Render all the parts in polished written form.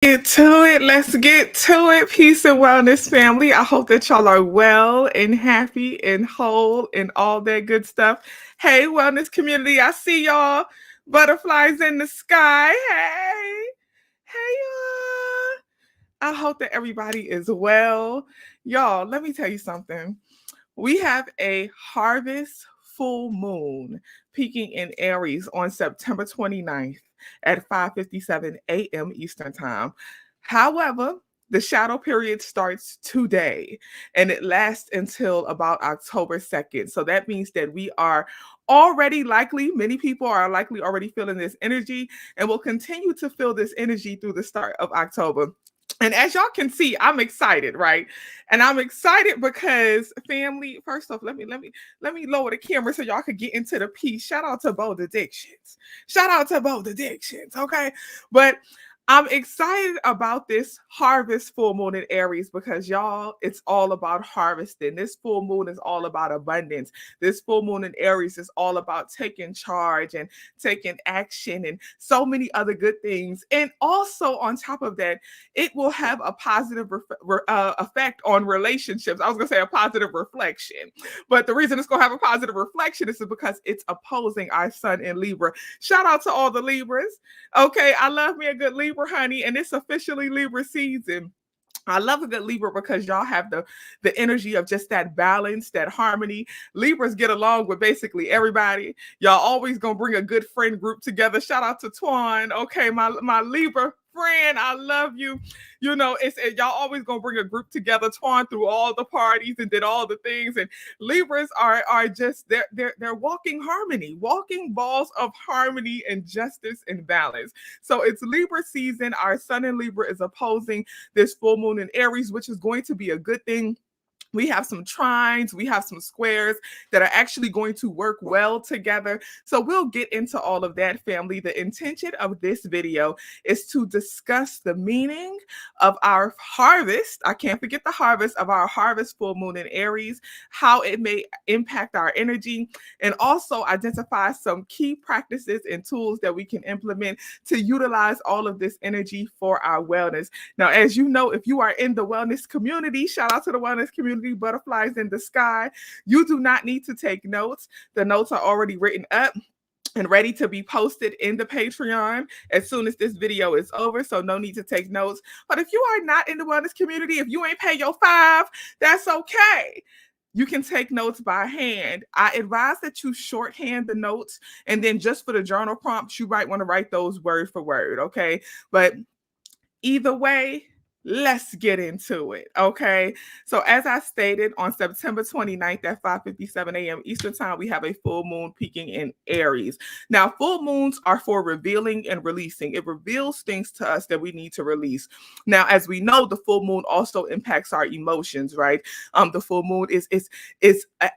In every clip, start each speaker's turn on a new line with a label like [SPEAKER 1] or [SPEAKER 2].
[SPEAKER 1] Get to it. Let's get to it. Peace and wellness, family. I hope that y'all are well and happy and whole and all that good stuff. Hey, wellness community, I see y'all. Butterflies in the sky. Hey, y'all. I hope that everybody is well. Y'all, let me tell you something. We have a harvest full moon peaking in Aries on September 29th at 5:57 a.m. Eastern Time. However, the shadow period starts today and it lasts until about October 2nd. So that means that we are already likely, many people are likely already feeling this energy and will continue to feel this energy through the start of October. And as y'all can see, I'm excited, right? And I'm excited because family, first off, let me lower the camera so y'all could get into the piece. Shout out to Bold Addictions. Shout out to Bold Addictions, okay? But I'm excited about this harvest full moon in Aries because y'all, it's all about harvesting. This full moon is all about abundance. This full moon in Aries is all about taking charge and taking action and so many other good things. And also on top of that, it will have a positive effect on relationships. I was going to say a positive reflection, but the reason it's going to have a positive reflection is because it's opposing our sun in Libra. Shout out to all the Libras. Okay, I love me a good Libra, honey, and it's officially Libra season. I love a good Libra because y'all have the energy of just that balance, that harmony. Libras get along with basically everybody. Y'all always gonna bring a good friend group together. Shout out to Twan. Okay, my Libra friend, I love you. You know, y'all always gonna bring a group together. Twan through all the parties and did all the things. And Libras are just they're walking harmony, walking balls of harmony and justice and balance. So it's Libra season. Our sun in Libra is opposing this full moon in Aries, which is going to be a good thing. We have some trines, we have some squares that are actually going to work well together. So we'll get into all of that, family. The intention of this video is to discuss the meaning of our harvest. I can't forget the harvest of our harvest full moon in Aries, how it may impact our energy, and also identify some key practices and tools that we can implement to utilize all of this energy for our wellness. Now, as you know, if you are in the wellness community, shout out to the wellness community, butterflies in the sky. You do not need to take notes. The notes are already written up and ready to be posted in the Patreon as soon as this video is over. So no need to take notes. But if you are not in the wellness community, if you ain't pay your $5, that's okay. You can take notes by hand. I advise that you shorthand the notes, and then just for the journal prompts, you might want to write those word for word, okay? But either way, let's get into it, okay? So as I stated, on September 29th at 5:57 a.m. Eastern Time, we have a full moon peaking in Aries. Now, full moons are for revealing and releasing. It reveals things to us that we need to release. Now, as we know, the full moon also impacts our emotions, right? The full moon is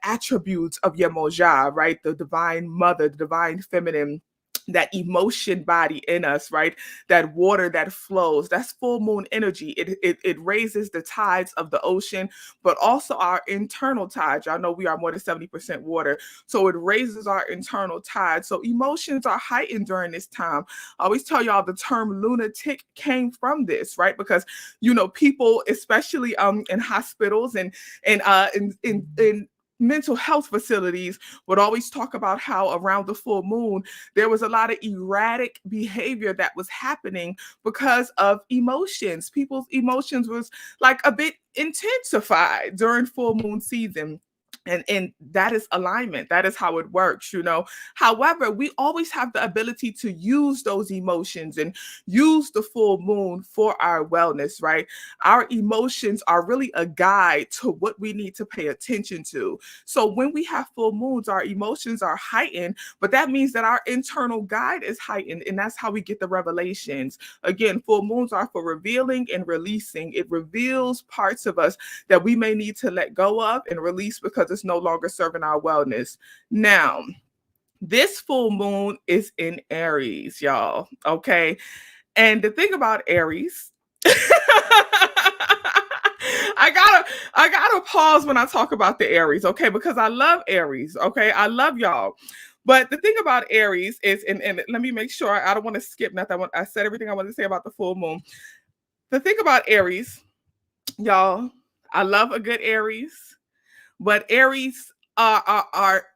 [SPEAKER 1] attributes of Yemoja, right? The divine mother, the divine feminine, that emotion body in us, right? That water that flows, that's full moon energy. It raises the tides of the ocean, but also our internal tides. Y'all know we are more than 70% water. So it raises our internal tides. So emotions are heightened during this time. I always tell y'all the term lunatic came from this, right? Because you know, people, especially in hospitals and in mental health facilities, would always talk about how around the full moon there was a lot of erratic behavior that was happening because of emotions. People's emotions was like a bit intensified during full moon season. And that is alignment. That is how it works, you know. However, we always have the ability to use those emotions and use the full moon for our wellness, right? Our emotions are really a guide to what we need to pay attention to. So when we have full moons, our emotions are heightened, but that means that our internal guide is heightened, and that's how we get the revelations. Again, full moons are for revealing and releasing. It reveals parts of us that we may need to let go of and release because it's no longer serving our wellness. Now, this full moon is in Aries, y'all. Okay. And the thing about Aries, I gotta pause when I talk about the Aries, okay? Because I love Aries, okay? I love y'all. But the thing about Aries is, and let me make sure I don't want to skip nothing. I said everything I want to say about the full moon. The thing about Aries, y'all, I love a good Aries, but Aries are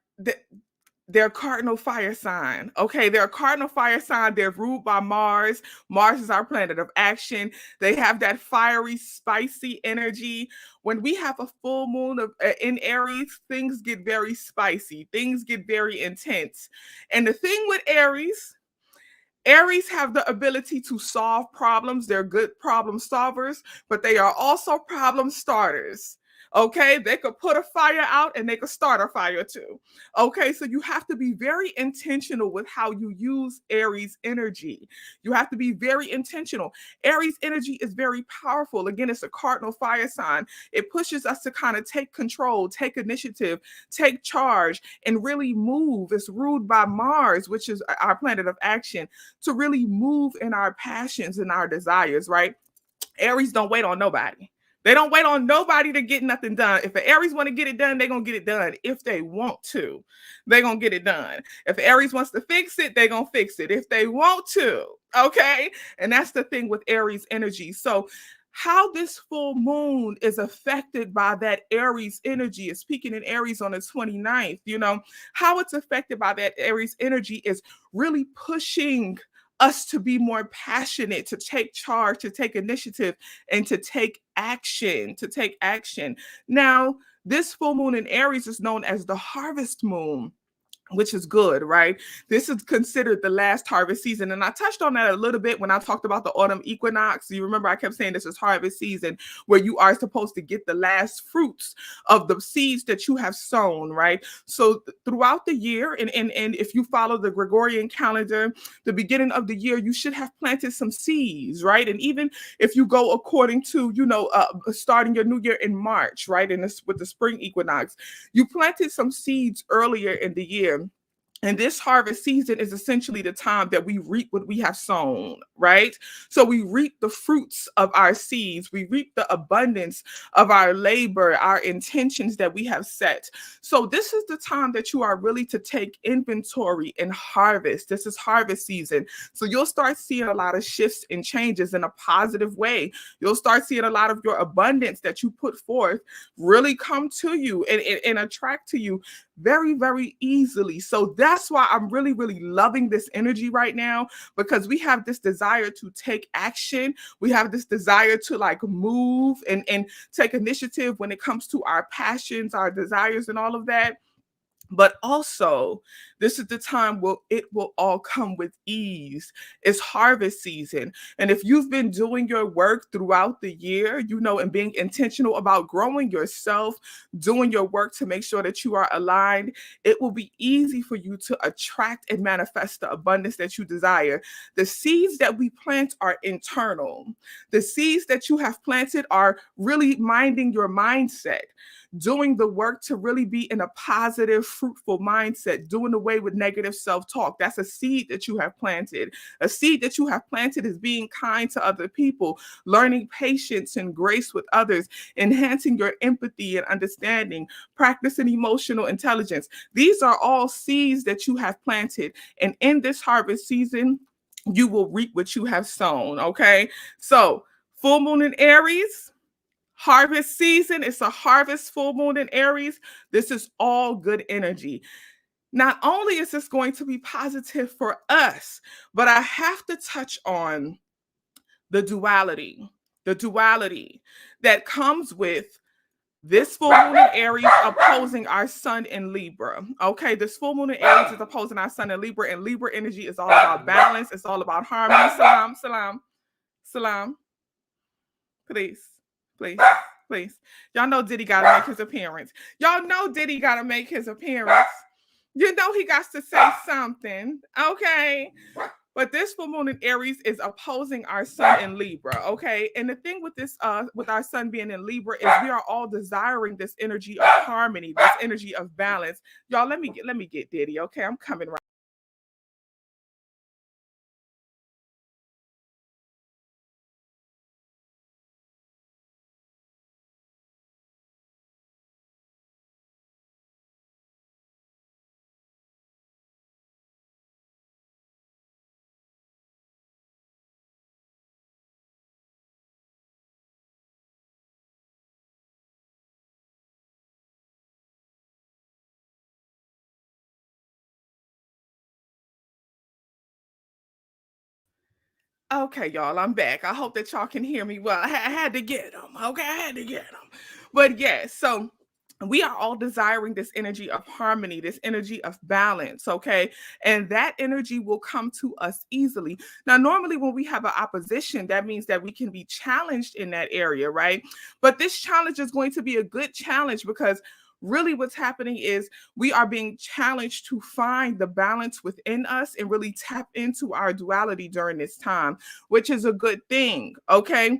[SPEAKER 1] they're cardinal fire sign. Okay, they're a cardinal fire sign. They're ruled by Mars. Mars is our planet of action. They have that fiery, spicy energy. When we have a full moon in Aries, things get very spicy. Things get very intense. And the thing with Aries have the ability to solve problems. They're good problem solvers, but they are also problem starters. Okay, they could put a fire out and they could start a fire too. Okay, so you have to be very intentional with how you use Aries energy. You have to be very intentional. Aries energy is very powerful. Again, it's a cardinal fire sign. It pushes us to kind of take control, take initiative, take charge, and really move. It's ruled by Mars, which is our planet of action, to really move in our passions and our desires, right? Aries don't wait on nobody. They don't wait on nobody to get nothing done. If the Aries want to get it done, they're going to get it done. If they want to, they're going to get it done. If Aries wants to fix it, they're going to fix it. If they want to, okay? And that's the thing with Aries energy. So how this full moon is affected by that Aries energy is speaking in Aries on the 29th, how it's affected by that Aries energy is really pushing us to be more passionate, to take charge, to take initiative, and to take action, to take action. Now, this full moon in Aries is known as the harvest moon, which is good, right? This is considered the last harvest season. And I touched on that a little bit when I talked about the autumn equinox. You remember I kept saying this is harvest season where you are supposed to get the last fruits of the seeds that you have sown, right? So throughout the year, and if you follow the Gregorian calendar, the beginning of the year, you should have planted some seeds, right? And even if you go according to, starting your new year in March, right? And this with the spring equinox, you planted some seeds earlier in the year. And this harvest season is essentially the time that we reap what we have sown, right? So we reap the fruits of our seeds. We reap the abundance of our labor, our intentions that we have set. So this is the time that you are really to take inventory and harvest. This is harvest season. So you'll start seeing a lot of shifts and changes in a positive way. You'll start seeing a lot of your abundance that you put forth really come to you and attract to you very, very easily. So that's why I'm really, really loving this energy right now, because we have this desire to take action. We have this desire to like move and take initiative when it comes to our passions, our desires, and all of that. But also, this is the time where it will all come with ease. It's harvest season. And if you've been doing your work throughout the year, and being intentional about growing yourself, doing your work to make sure that you are aligned, it will be easy for you to attract and manifest the abundance that you desire. The seeds that we plant are internal. The seeds that you have planted are really minding your mindset, doing the work to really be in a positive, fruitful mindset, doing away with negative self-talk. That's a seed that you have planted. A seed that you have planted is being kind to other people, learning patience and grace with others, enhancing your empathy and understanding, practicing emotional intelligence. These are all seeds that you have planted. And in this harvest season, you will reap what you have sown. Okay. So, full moon in Aries, harvest season. It's a harvest full moon in Aries. This is all good energy. Not only is this going to be positive for us, but I have to touch on the duality that comes with this full moon in Aries opposing our sun in Libra. Okay, this full moon in Aries is opposing our sun in Libra, and Libra energy is all about balance. It's all about harmony. Salam, salam, salam. Please, please, please. Y'all know Diddy got to make his appearance. Y'all know Diddy got to make his appearance. You know he got to say something, okay? But this full moon in Aries is opposing our sun in Libra, okay? And the thing with this, with our sun being in Libra, is we are all desiring this energy of harmony, this energy of balance. Y'all, let me get Diddy, okay? I'm coming right. Okay, y'all, I'm back. I hope that y'all can hear me well. I had to get them. Okay, I had to get them. But yes, so we are all desiring this energy of harmony, this energy of balance, okay? And that energy will come to us easily. Now, normally when we have an opposition, that means that we can be challenged in that area, right? But this challenge is going to be a good challenge because really what's happening is we are being challenged to find the balance within us and really tap into our duality during this time, which is a good thing, okay?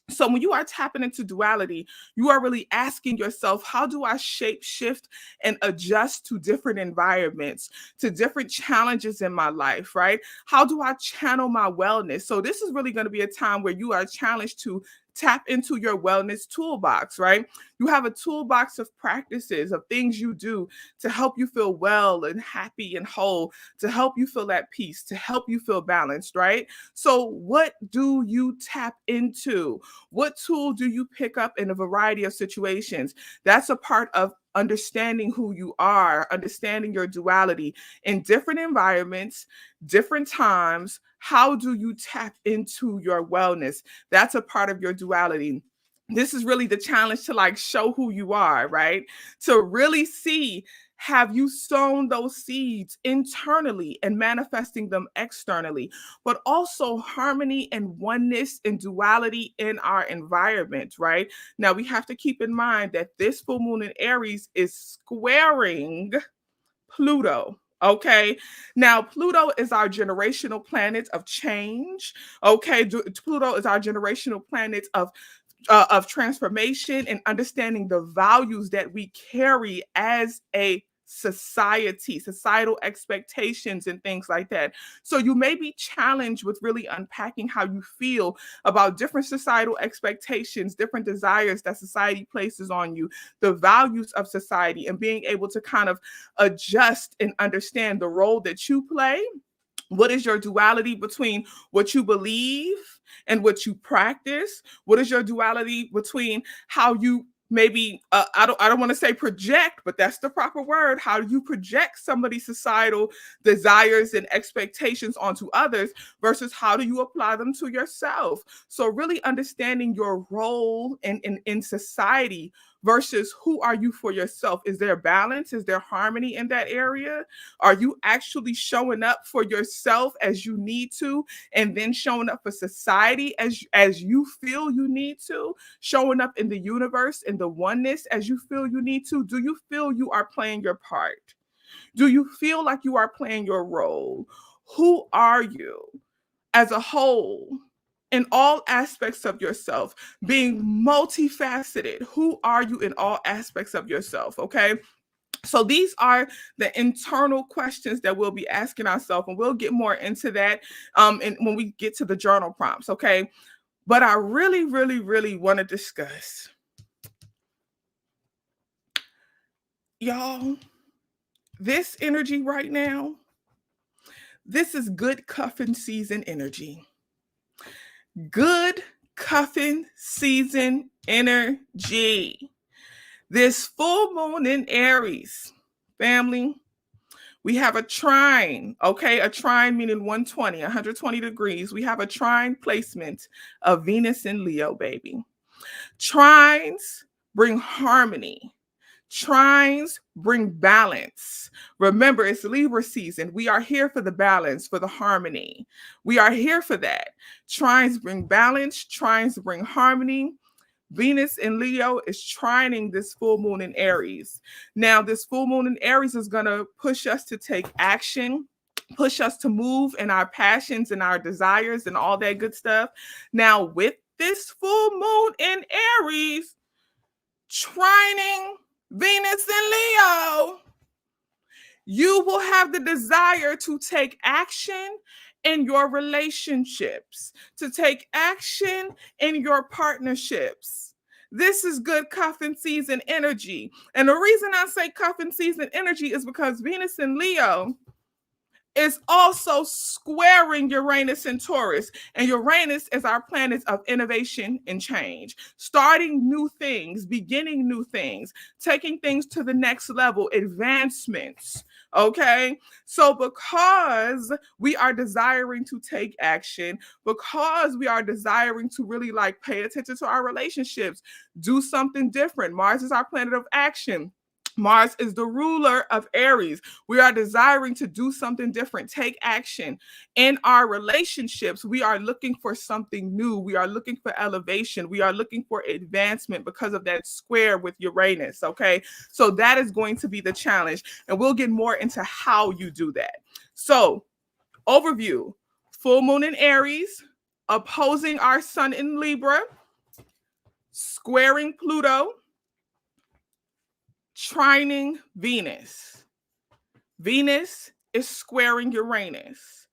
[SPEAKER 1] So when you are tapping into duality, you are really asking yourself, how do I shape shift and adjust to different environments, to different challenges in my life, right? How do I channel my wellness? So this is really going to be a time where you are challenged to tap into your wellness toolbox, right? You have a toolbox of practices, of things you do to help you feel well and happy and whole, to help you feel at peace, to help you feel balanced, right? So what do you tap into? What tool do you pick up in a variety of situations? That's a part of understanding who you are, understanding your duality in different environments, different times. How do you tap into your wellness? That's a part of your duality. This is really the challenge to like show who you are, right? To really see, have you sown those seeds internally and manifesting them externally, but also harmony and oneness and duality in our environment, right? Now we have to keep in mind that this full moon in Aries is squaring Pluto. Okay. Now, Pluto is our generational planet of change. Okay. Pluto is our generational planet of transformation and understanding the values that we carry as a society, societal expectations, and things like that. So you may be challenged with really unpacking how you feel about different societal expectations, different desires that society places on you, the values of society, and being able to kind of adjust and understand the role that you play. What is your duality between what you believe and what you practice? What is your duality between how you maybe I don't want to say project, but that's the proper word. How do you project somebody's societal desires and expectations onto others versus how do you apply them to yourself? So really understanding your role in society versus who are you for yourself. Is there balance? Is there harmony in that area? Are you actually showing up for yourself as you need to, and then showing up for society as you feel you need to, showing up in the universe in the oneness as you feel you need to? Do you feel you are playing your part? Do you feel like you are playing your role? Who are you as a whole? In all aspects of yourself, being multifaceted. Who are you in all aspects of yourself? Okay. So these are the internal questions that we'll be asking ourselves, and we'll get more into that and when we get to the journal prompts, okay? But I really, really, really want to discuss, y'all, this energy right now. This is good cuffing season energy. Good cuffing season energy. This full moon in Aries, family. We have a trine, okay? A trine meaning 120, 120 degrees. We have a trine placement of Venus in Leo, baby. Trines bring harmony. Trines bring balance. Remember, it's Libra season. We are here for the balance, for the harmony. We are here for that. Trines bring balance. Trines bring harmony. Venus in Leo is trining this full moon in Aries. Now, this full moon in Aries is going to push us to take action, push us to move in our passions and our desires and all that good stuff. Now, with this full moon in Aries trining Venus in Leo, you will have the desire to take action in your relationships, to take action in your partnerships. This is good cuffing season energy. And the reason I say cuffing season energy is because Venus in Leo is also squaring Uranus and Taurus. And Uranus is our planet of innovation and change, starting new things, beginning new things, taking things to the next level, advancements. Okay. So, because we are desiring to take action, because we are desiring to really like pay attention to our relationships, do something different. Mars is our planet of action. Mars is the ruler of Aries. We are desiring to do something different, take action. In our relationships, we are looking for something new. We are looking for elevation. We are looking for advancement because of that square with Uranus. Okay. So that is going to be the challenge. And we'll get more into how you do that. So, overview: full moon in Aries, opposing our sun in Libra, squaring Pluto, trining Venus. Venus is squaring Uranus.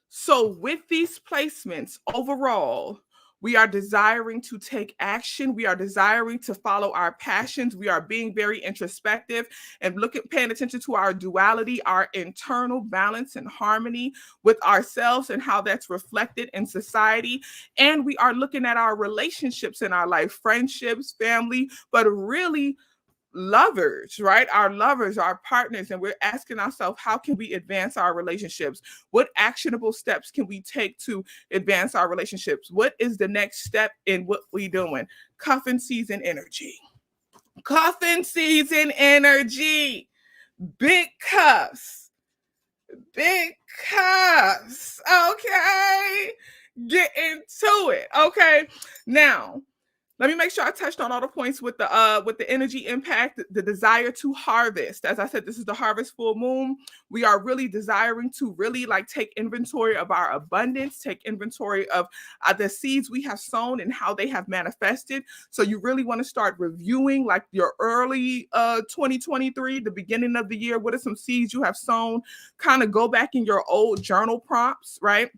[SPEAKER 1] So, with these placements overall, we are desiring to take action. We are desiring to follow our passions. We are being very introspective and paying attention to our duality, our internal balance and harmony with ourselves and how that's reflected in society. And we are looking at our relationships in our life, friendships, family, but really lovers, right? Our lovers, our partners, and we're asking ourselves, how can we advance our relationships? What actionable steps can we take to advance our relationships? What is the next step in what we doing? Cuffing season energy. Cuffing season energy. Big cuffs. Big cuffs. Okay. Get into it. Okay. Now, let me make sure I touched on all the points with the energy impact, the desire to harvest. As I said, this is the harvest full moon. We are really desiring to really like take inventory of our abundance, take inventory of the seeds we have sown and how they have manifested. So you really want to start reviewing like your early 2023, the beginning of the year. What are some seeds you have sown? Kind of go back in your old journal prompts, right?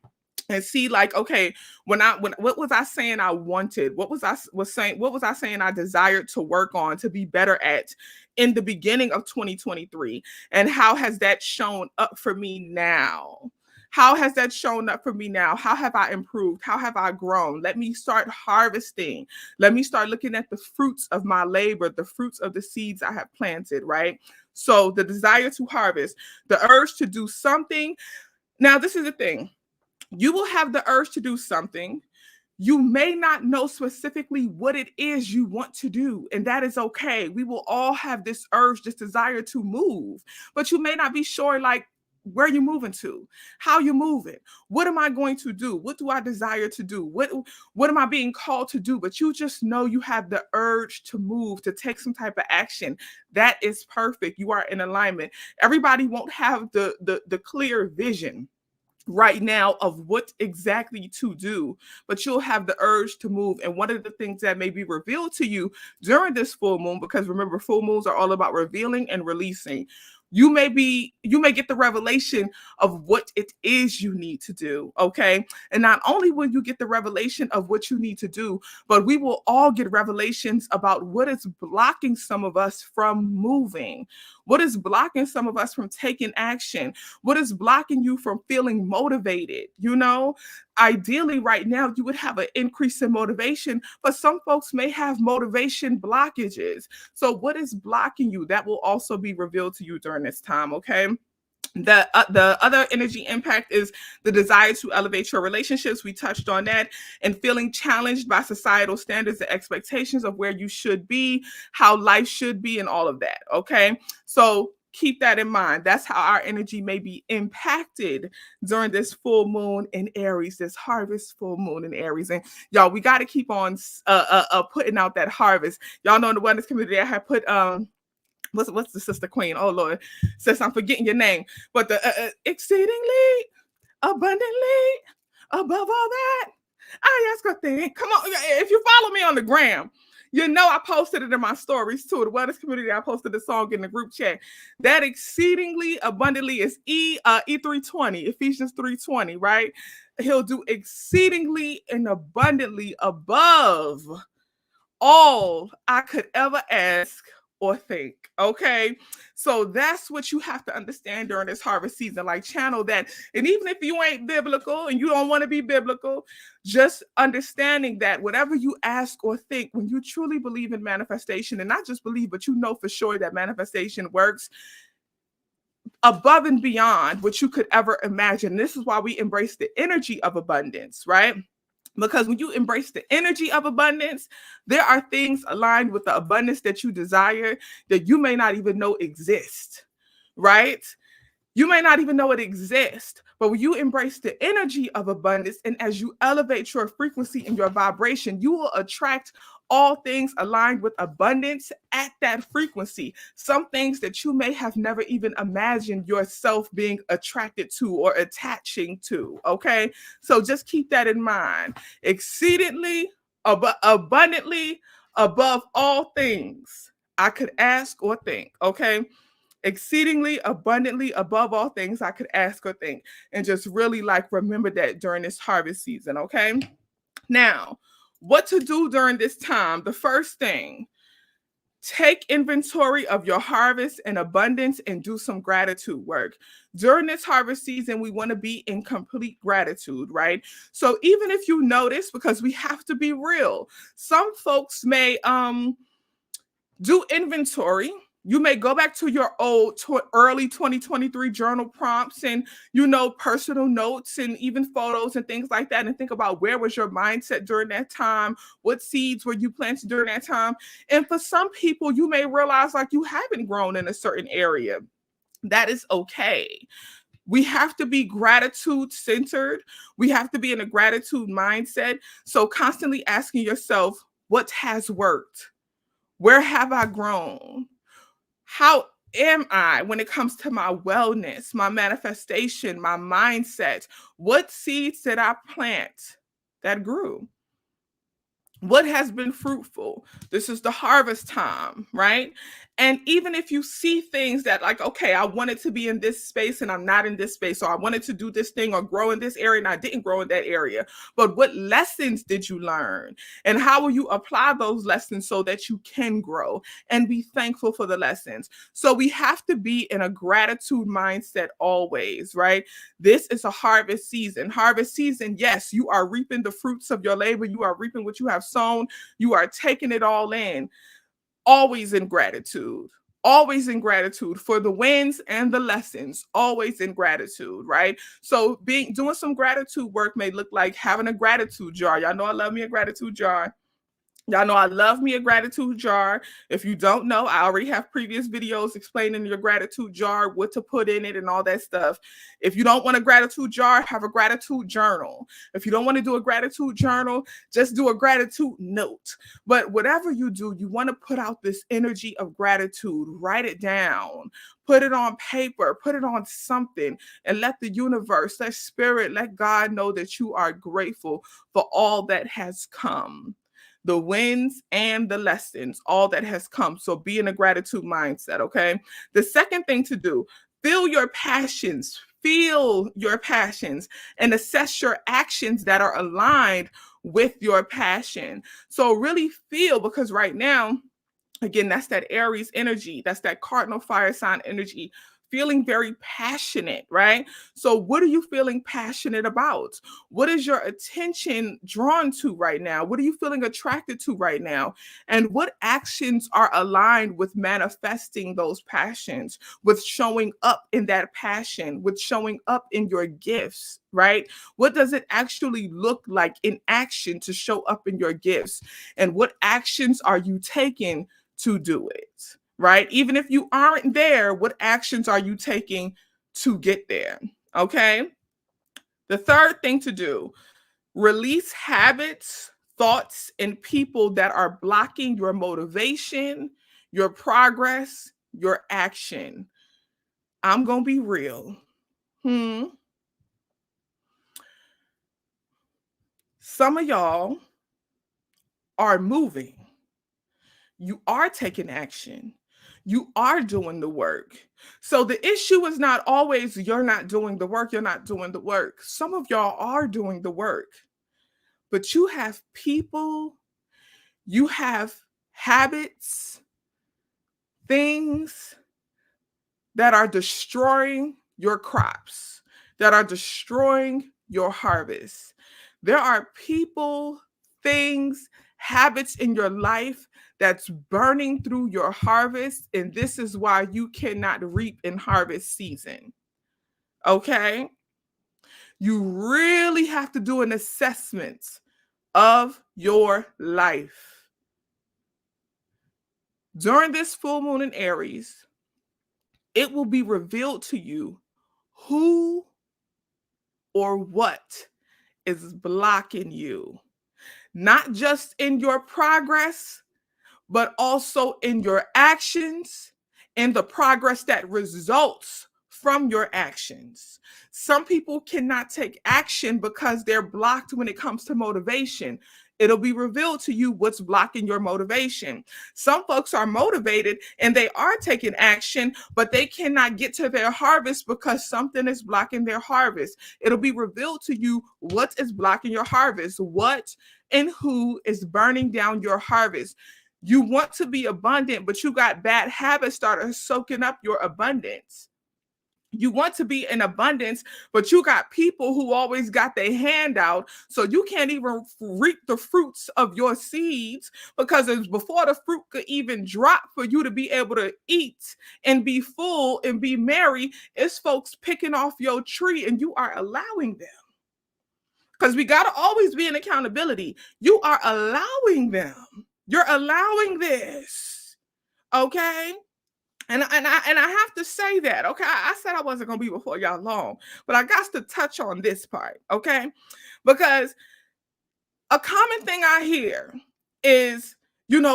[SPEAKER 1] And see like, okay, when what was I saying I wanted, what was I saying I desired to work on, to be better at in the beginning of 2023, and how has that shown up for me now? How has that shown up for me now? How have I improved? How have I grown? Let me start harvesting. Let me start looking at the fruits of my labor, the fruits of the seeds I have planted, right? So the desire to harvest, the urge to do something. Now, this is the thing: you will have the urge to do something. You may not know specifically what it is you want to do, and that is okay. We will all have this urge, this desire to move, but you may not be sure like where you're moving to, how you're moving. What am I going to do? What do I desire to do? What am I being called to do? But you just know you have the urge to move, to take some type of action. That is perfect. You are in alignment. Everybody won't have the clear vision right now of what exactly to do, but you'll have the urge to move. And one of the things that may be revealed to you during this full moon, because remember, full moons are all about revealing and releasing. You may get the revelation of what it is you need to do. Okay. And not only will you get the revelation of what you need to do, but we will all get revelations about what is blocking some of us from moving, what is blocking some of us from taking action, what is blocking you from feeling motivated. Ideally right now you would have an increase in motivation, but some folks may have motivation blockages. So what is blocking you? That will also be revealed to you during this time. Okay. The other energy impact is the desire to elevate your relationships. We touched on that, and feeling challenged by societal standards and expectations of where you should be, how life should be, and all of that. Okay. So keep that in mind. That's how our energy may be impacted during this full moon in Aries, this harvest full moon in Aries. And y'all, we got to keep on putting out that harvest. Y'all know in the wellness community, I have put what's the sister queen? Oh Lord, sis, I'm forgetting your name. But the exceedingly abundantly above all that, I ask a thing. Come on, if you follow me on the gram, you know I posted it in my stories too. The wellness community, I posted the song in the group chat. That exceedingly abundantly is E320, Ephesians 3:20, right? He'll do exceedingly and abundantly above all I could ever ask or think. Okay. So that's what you have to understand during this harvest season. Like, channel that. And even if you ain't biblical and you don't want to be biblical, just understanding that whatever you ask or think, when you truly believe in manifestation, and not just believe, but you know for sure that manifestation works, above and beyond what you could ever imagine. This is why we embrace the energy of abundance, right? Because when you embrace the energy of abundance, there are things aligned with the abundance that you desire that you may not even know exist, right? You may not even know it exists, but when you embrace the energy of abundance and as you elevate your frequency and your vibration, you will attract all things aligned with abundance at that frequency. Some things that you may have never even imagined yourself being attracted to or attaching to. Okay. So just keep that in mind. Exceedingly, abundantly, above all things I could ask or think. Okay, exceedingly abundantly above all things I could ask or think. And just really like remember that during this harvest season, okay? Now, what to do during this time? The first thing, take inventory of your harvest and abundance and do some gratitude work. During this harvest season, we want to be in complete gratitude, right? So even if you notice, because we have to be real, some folks may do inventory. You may go back to your old early 2023 journal prompts and, personal notes and even photos and things like that, and think about where was your mindset during that time? What seeds were you planting during that time? And for some people, you may realize like you haven't grown in a certain area. That is okay. We have to be gratitude centered. We have to be in a gratitude mindset. So constantly asking yourself, what has worked? Where have I grown? How am I when it comes to my wellness, my manifestation, my mindset? What seeds did I plant that grew? What has been fruitful? This is the harvest time, right? And even if you see things that like, okay, I wanted to be in this space and I'm not in this space, or I wanted to do this thing or grow in this area and I didn't grow in that area, but what lessons did you learn? And how will you apply those lessons so that you can grow and be thankful for the lessons? So we have to be in a gratitude mindset always, right? This is a harvest season. Harvest season, yes, you are reaping the fruits of your labor. You are reaping what you have sown. You are taking it all in. Always in gratitude. Always in gratitude for the wins and the lessons. Always in gratitude, right? So doing some gratitude work may look like having a gratitude jar. Y'all know I love me a gratitude jar. Y'all know I love me a gratitude jar. If you don't know, I already have previous videos explaining your gratitude jar, what to put in it and all that stuff. If you don't want a gratitude jar, have a gratitude journal. If you don't want to do a gratitude journal, just do a gratitude note. But whatever you do, you want to put out this energy of gratitude. Write it down. Put it on paper. Put it on something and let the universe, let spirit, let God know that you are grateful for all that has come, the wins and the lessons, all that has come. So be in a gratitude mindset, okay? The second thing to do, feel your passions, and assess your actions that are aligned with your passion. So really feel, because right now, again, that's that Aries energy, that's that cardinal fire sign energy, feeling very passionate, right? So, what are you feeling passionate about? What is your attention drawn to right now? What are you feeling attracted to right now? And what actions are aligned with manifesting those passions, with showing up in that passion, with showing up in your gifts, right? What does it actually look like in action to show up in your gifts? And what actions are you taking to do it, right? Even if you aren't there, what actions are you taking to get there? Okay. The third thing to do, release habits, thoughts, and people that are blocking your motivation, your progress, your action. I'm going to be real. Some of y'all are moving. You are taking action. You are doing the work. So the issue is not always you're not doing the work, you're not doing the work. Some of y'all are doing the work, but you have people, you have habits, things that are destroying your crops, that are destroying your harvest. There are people, things, habits in your life that's burning through your harvest, and this is why you cannot reap in harvest season. Okay? You really have to do an assessment of your life. During this full moon in Aries, it will be revealed to you who or what is blocking you, not just in your progress, but also in your actions and the progress that results from your actions. Some people cannot take action because they're blocked when it comes to motivation. It'll be revealed to you what's blocking your motivation. Some folks are motivated and they are taking action, but they cannot get to their harvest because something is blocking their harvest. It'll be revealed to you what is blocking your harvest, what and who is burning down your harvest. You want to be abundant, but you got bad habits that are soaking up your abundance. You want to be in abundance, but you got people who always got their hand out, so you can't even reap the fruits of your seeds because it's before the fruit could even drop for you to be able to eat and be full and be merry. It's folks picking off your tree and you are allowing them. Because we got to always be in accountability. You are allowing them. You're allowing this. Okay? And I have to say that, okay? I said I wasn't gonna be before y'all long, but I got to touch on this part, okay? Because a common thing I hear is,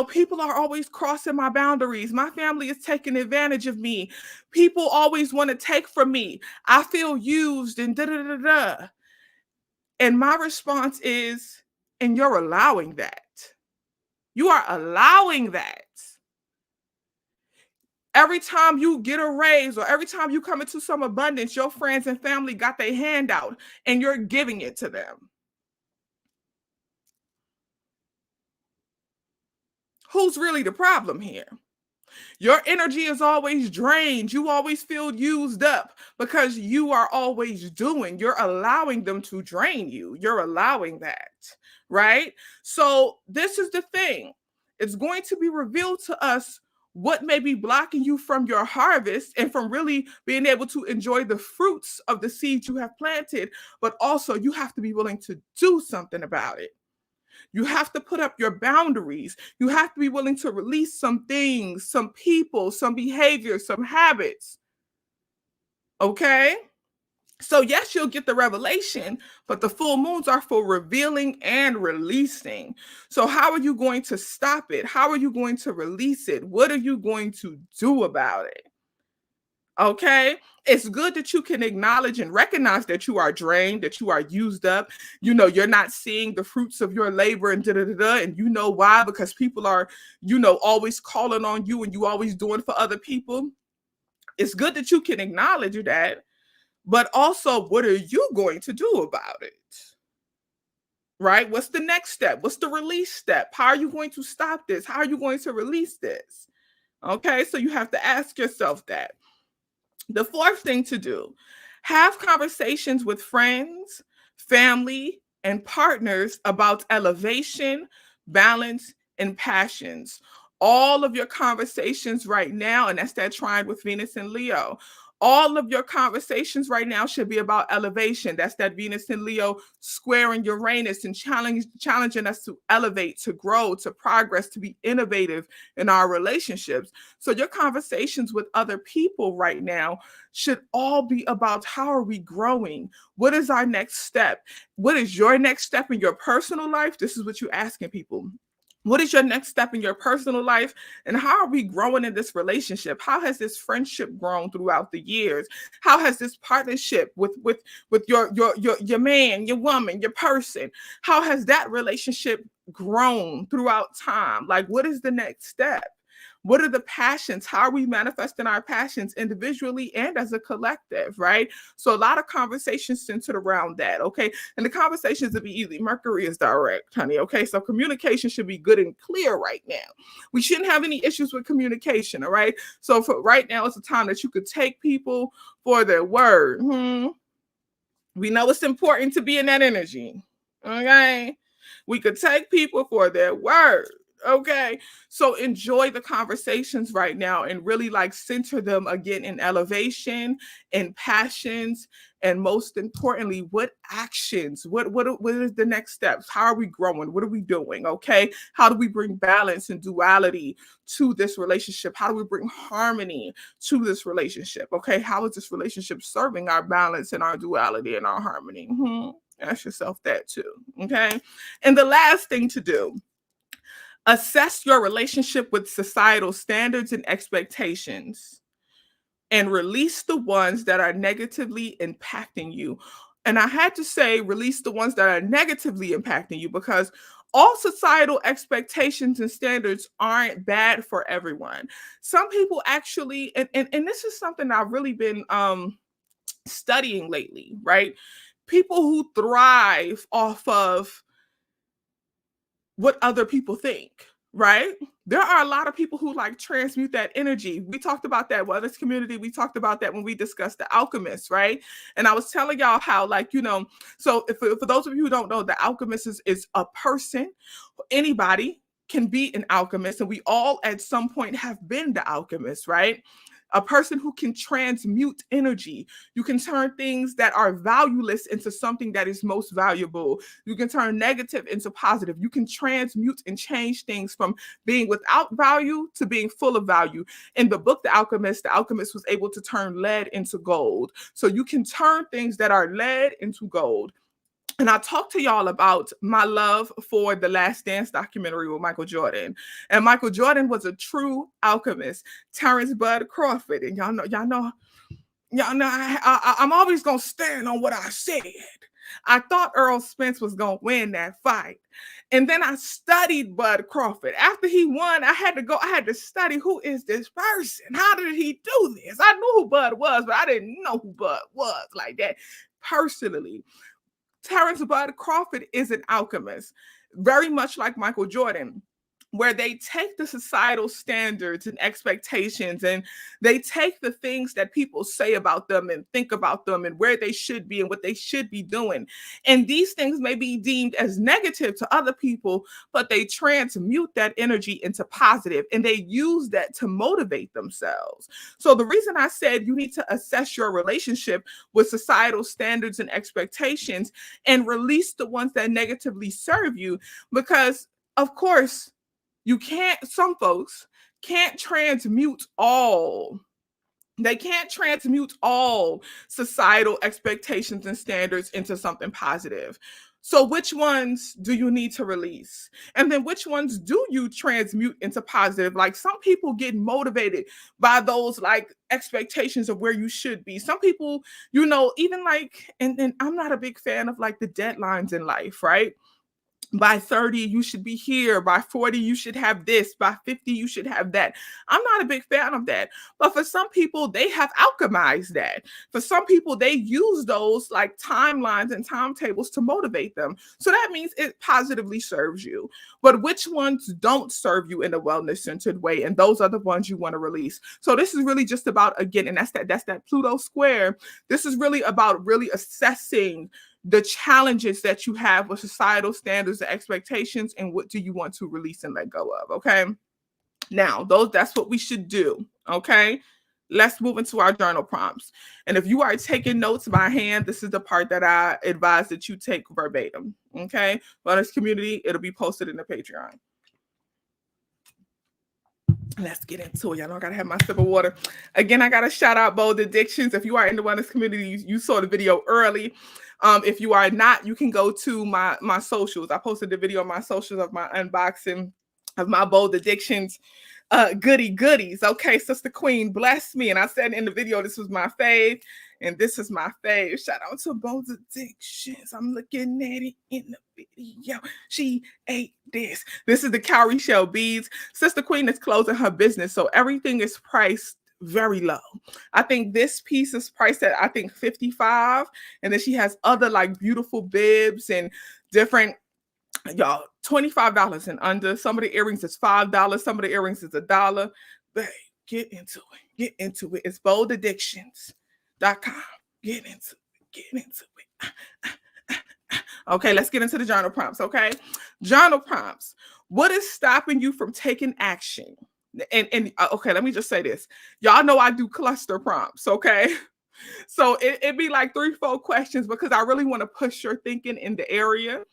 [SPEAKER 1] people are always crossing my boundaries. My family is taking advantage of me. People always want to take from me. I feel used and da da da da. And my response is, and you're allowing that. You are allowing that. Every time you get a raise or every time you come into some abundance, your friends and family got their hand out and you're giving it to them. Who's really the problem here? Your energy is always drained. You always feel used up because you are always doing. You're allowing them to drain you. You're allowing that, right? So, this is the thing. It's going to be revealed to us what may be blocking you from your harvest and from really being able to enjoy the fruits of the seeds you have planted. But also, you have to be willing to do something about it. You have to put up your boundaries. You have to be willing to release some things, some people, some behaviors, some habits. Okay? So, yes, you'll get the revelation, but the full moons are for revealing and releasing. So, how are you going to stop it? How are you going to release it? What are you going to do about it? Okay. It's good that you can acknowledge and recognize that you are drained, that you are used up. You're not seeing the fruits of your labor and da da da da. And you know why? Because people are, always calling on you and you always doing for other people. It's good that you can acknowledge that. But also, what are you going to do about it? Right? What's the next step? What's the release step? How are you going to stop this? How are you going to release this? Okay. So you have to ask yourself that. The fourth thing to do, have conversations with friends, family, and partners about elevation, balance, and passions. All of your conversations right now, and that's that trine with Venus and Leo. All of your conversations right now should be about elevation. That's that Venus and Leo squaring Uranus and challenging us to elevate, to grow, to progress, to be innovative in our relationships. So your conversations with other people right now should all be about how are we growing? What is our next step? What is your next step in your personal life? This is what you're asking people. What is your next step in your personal life? And how are we growing in this relationship? How has this friendship grown throughout the years? How has this partnership with your man, your woman, your person? How has that relationship grown throughout time? Like, what is the next step? What are the passions? How are we manifesting our passions individually and as a collective, right? So a lot of conversations centered around that, okay? And the conversations will be easy. Mercury is direct, honey, okay? So communication should be good and clear right now. We shouldn't have any issues with communication, all right? So for right now, it's a time that you could take people for their word. We know it's important to be in that energy, okay? We could take people for their word. Okay. So enjoy the conversations right now and really like center them again in elevation and passions. And most importantly, what actions, what is the next steps? How are we growing? What are we doing? Okay. How do we bring balance and duality to this relationship? How do we bring harmony to this relationship? Okay. How is this relationship serving our balance and our duality and our harmony? Ask yourself that too. Okay. And the last thing to do, assess your relationship with societal standards and expectations and release the ones that are negatively impacting you. And I had to say, release the ones that are negatively impacting you because all societal expectations and standards aren't bad for everyone. Some people actually, and this is something I've really been studying lately, right? People who thrive off of what other people think, right? There are a lot of people who like transmute that energy. We talked about that wellness community. We talked about that when we discussed the alchemist, right? And I was telling y'all how, like, so if, for those of you who don't know, the alchemist is a person. Anybody can be an alchemist, and we all at some point have been the alchemist, right? A person who can transmute energy. You can turn things that are valueless into something that is most valuable. You can turn negative into positive. You can transmute and change things from being without value to being full of value. In the book, the Alchemist was able to turn lead into gold. So you can turn things that are lead into gold. And I talked to y'all about my love for the Last Dance documentary with Michael Jordan. And Michael Jordan was a true alchemist. Terrence Bud Crawford. And y'all know I'm always gonna stand on what I said. I thought Earl Spence was gonna win that fight. And then I studied Bud Crawford. After he won, I had to study who is this person? How did he do this? I knew who Bud was, but I didn't know who Bud was like that personally. Terrence Bud Crawford is an alchemist, very much like Michael Jordan, where they take the societal standards and expectations and they take the things that people say about them and think about them and where they should be and what they should be doing. And these things may be deemed as negative to other people, but they transmute that energy into positive and they use that to motivate themselves. So the reason I said you need to assess your relationship with societal standards and expectations and release the ones that negatively serve you, because of course, some folks can't transmute all. They can't transmute all societal expectations and standards into something positive. So, which ones do you need to release? And then, which ones do you transmute into positive? Like, some people get motivated by those like expectations of where you should be. Some people, even like, and I'm not a big fan of like the deadlines in life, right? By 30 you should be here, by 40 you should have this, by 50 you should have that. I'm not a big fan of that, but for some people they have alchemized that. For some people they use those like timelines and timetables to motivate them, so that means it positively serves you. But which ones don't serve you in a wellness centered way, and those are the ones you want to release. So this is really just about, again, and that's that Pluto square. This is really about really assessing the challenges that you have with societal standards and expectations, and what do you want to release and let go of. Okay, now that's what we should do. Okay, let's move into our journal prompts. And if you are taking notes by hand, this is the part that I advise that you take verbatim. Okay, wellness community, it'll be posted in the Patreon. Let's get into it. Y'all know I gotta have my sip of water. Again, I gotta shout out Bold Addictions. If you are in the wellness community, you saw the video early. If you are not, you can go to my socials. I posted the video on my socials of my unboxing of my Bold Addictions goodies. Okay, Sister Queen blessed me, and I said in the video this was my fave, and this is my fave. Shout out to Bold Addictions. I'm looking at it in the video. She ate this. This is the cowrie shell beads. Sister Queen is closing her business, so everything is priced very low. I think this piece is priced at, I think, $55, and then she has other like beautiful bibs and different, y'all, $25 and under. Some of the earrings is $5. Some of the earrings is $1. Babe, get into it. Get into it. It's boldaddictions.com. Get into it. Get into it. Okay, let's get into the journal prompts. Okay, journal prompts. What is stopping you from taking action? And okay, let me just say this. Y'all know I do cluster prompts. Okay, so it'd be like 3, 4 questions because I really want to push your thinking in the area.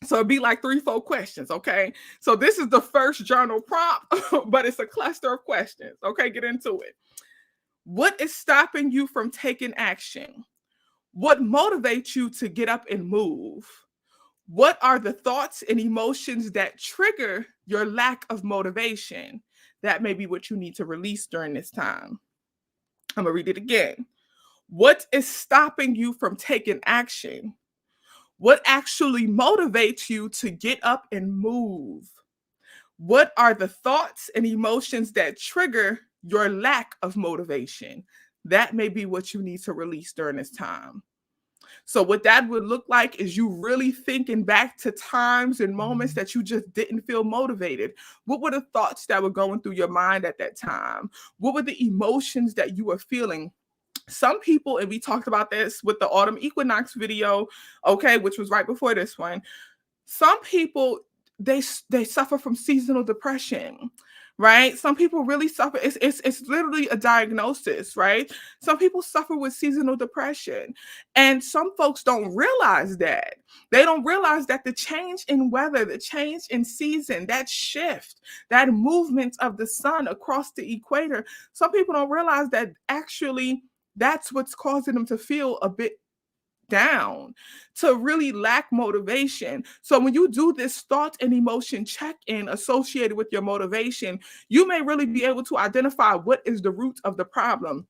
[SPEAKER 1] So it'd be like 3, 4 questions. Okay, so this is the first journal prompt, but it's a cluster of questions. Okay, get into it. What is stopping you from taking action? What motivates you to get up and move? What are the thoughts and emotions that trigger your lack of motivation? That may be what you need to release during this time. I'm going to read it again. What is stopping you from taking action? What actually motivates you to get up and move? What are the thoughts and emotions that trigger your lack of motivation? That may be what you need to release during this time. So what that would look like is you really thinking back to times and moments that you just didn't feel motivated. What were the thoughts that were going through your mind at that time? What were the emotions that you were feeling? Some people, and we talked about this with the autumn equinox video, okay, which was right before this one. Some people, they suffer from seasonal depression, right? Some people really suffer. It's literally a diagnosis, right? Some people suffer with seasonal depression, and some folks don't realize that. They don't realize that the change in weather, the change in season, that shift, that movement of the sun across the equator, some people don't realize that actually that's what's causing them to feel a bit down, to really lack motivation. So when you do this thought and emotion check-in associated with your motivation, you may really be able to identify what is the root of the problem.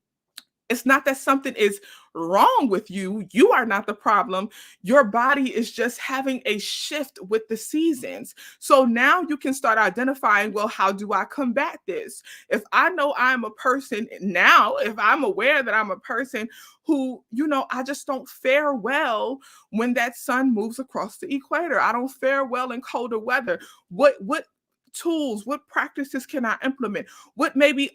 [SPEAKER 1] It's not that something is wrong with you. You are not the problem. Your body is just having a shift with the seasons. So now you can start identifying, well, how do I combat this? If I know I'm a person now, if I'm aware that I'm a person who, I just don't fare well when that sun moves across the equator. I don't fare well in colder weather. What tools, what practices can I implement? What maybe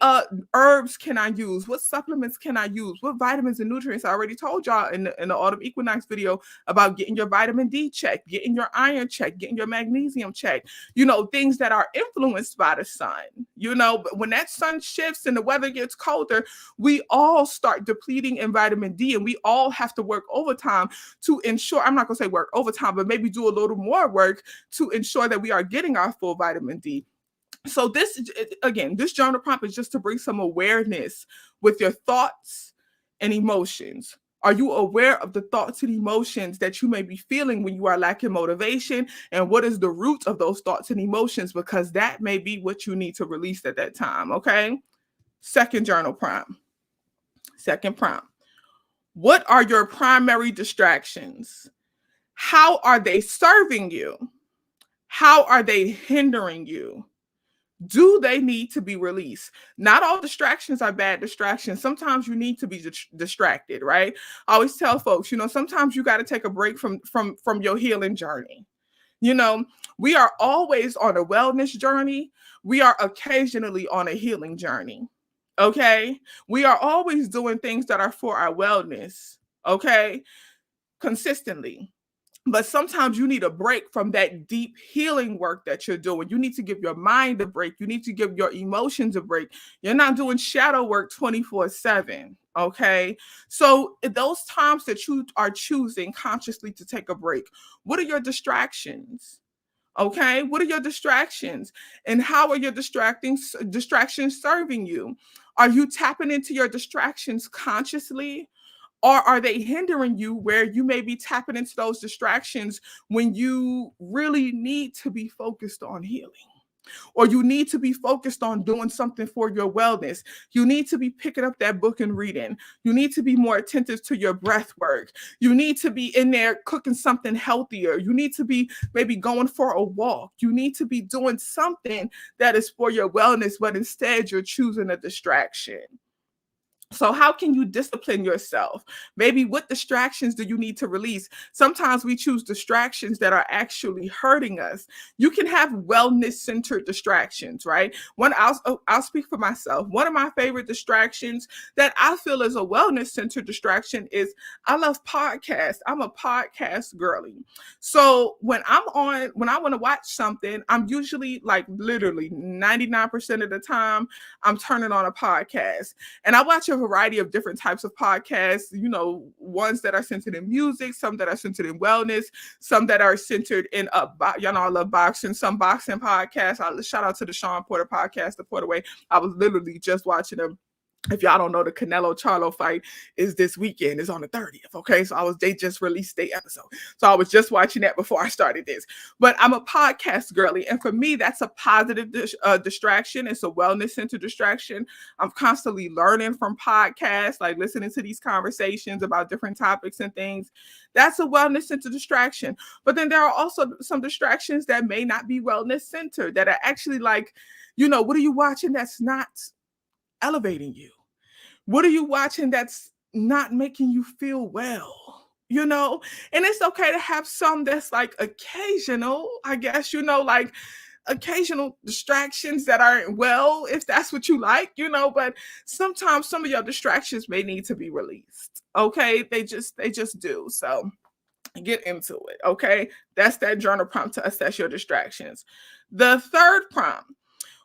[SPEAKER 1] herbs can I use? What supplements can I use? What vitamins and nutrients? I already told y'all in the autumn equinox video about getting your vitamin D checked, getting your iron checked, getting your magnesium checked, things that are influenced by the sun. But when that sun shifts and the weather gets colder, we all start depleting in vitamin D, and we all have to work overtime to ensure, I'm not going to say work overtime, but maybe do a little more work to ensure that we are getting our full vitamin D. So this journal prompt is just to bring some awareness with your thoughts and emotions. Are you aware of the thoughts and emotions that you may be feeling when you are lacking motivation? And what is the root of those thoughts and emotions? Because that may be what you need to release at that time, okay? Second journal prompt. Second prompt. What are your primary distractions? How are they serving you? How are they hindering you? Do they need to be released? Not all distractions are bad distractions. Sometimes you need to be distracted, right? I always tell folks, sometimes you got to take a break from your healing journey. We are always on a wellness journey. We are occasionally on a healing journey. Okay? We are always doing things that are for our wellness, okay? Consistently. But sometimes you need a break from that deep healing work that you're doing. You need to give your mind a break. You need to give your emotions a break. You're not doing shadow work 24/7. Okay. So, in those times that you are choosing consciously to take a break, what are your distractions? Okay. What are your distractions? And how are your distractions serving you? Are you tapping into your distractions consciously? Or are they hindering you where you may be tapping into those distractions when you really need to be focused on healing? Or you need to be focused on doing something for your wellness. You need to be picking up that book and reading. You need to be more attentive to your breath work. You need to be in there cooking something healthier. You need to be maybe going for a walk. You need to be doing something that is for your wellness, but instead you're choosing a distraction. So, how can you discipline yourself? Maybe what distractions do you need to release? Sometimes we choose distractions that are actually hurting us. You can have wellness centered distractions, right? I'll speak for myself. One of my favorite distractions that I feel is a wellness centered distraction is I love podcasts. I'm a podcast girly. So, when I want to watch something, I'm usually like literally 99% of the time, I'm turning on a podcast. And I watch a variety of different types of podcasts, ones that are centered in music, some that are centered in wellness, some that are centered in, I love boxing, some boxing podcasts. Shout out to the Sean Porter podcast, The Porter Way. I was literally just watching them. If y'all don't know, the Canelo Charlo fight is this weekend. It's on the 30th. Okay. So they just released their episode. So I was just watching that before I started this. But I'm a podcast girly. And for me, that's a positive distraction. It's a wellness centered distraction. I'm constantly learning from podcasts, like listening to these conversations about different topics and things. That's a wellness centered distraction. But then there are also some distractions that may not be wellness centered, that are actually like, what are you watching that's not elevating you? What are you watching that's not making you feel well? And it's okay to have some that's like occasional, I guess, like occasional distractions that aren't well, if that's what you like, but sometimes some of your distractions may need to be released. Okay. They just do. So get into it. Okay. That's that journal prompt to assess your distractions. The third prompt: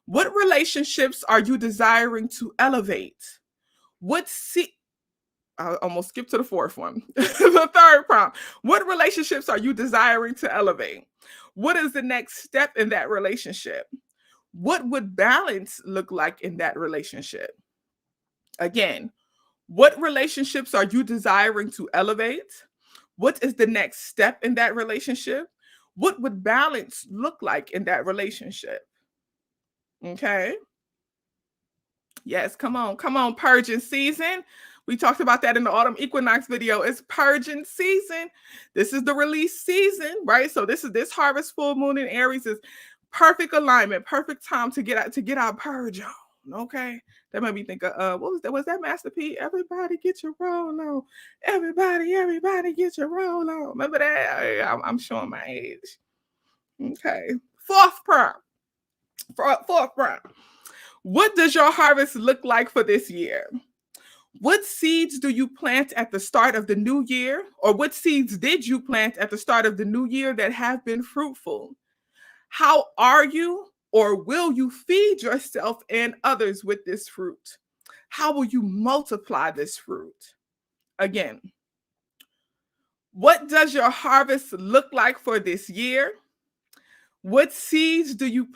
[SPEAKER 1] what relationships are you desiring to elevate? I almost skipped to the fourth one. The third prompt: what relationships are you desiring to elevate? What is the next step in that relationship? What would balance look like in that relationship? Again, what relationships are you desiring to elevate? What is the next step in that relationship? What would balance look like in that relationship? Okay. Yes, come on, purging season. We talked about that in the autumn equinox video. It's purging season. This is the release season, right? So this harvest full moon in Aries is perfect alignment, perfect time to get our purge on. Okay, that made me think of what was that? Was that Master P? Everybody get your roll on. Everybody get your roll on. Remember that? I'm showing my age. Okay, fourth prompt. Fourth prompt: what does your harvest look like for this year? What seeds do you plant at the start of the new year? Or what seeds did you plant at the start of the new year that have been fruitful? How are you or will you feed yourself and others with this fruit? How will you multiply this fruit? Again, what does your harvest look like for this year? What seeds did you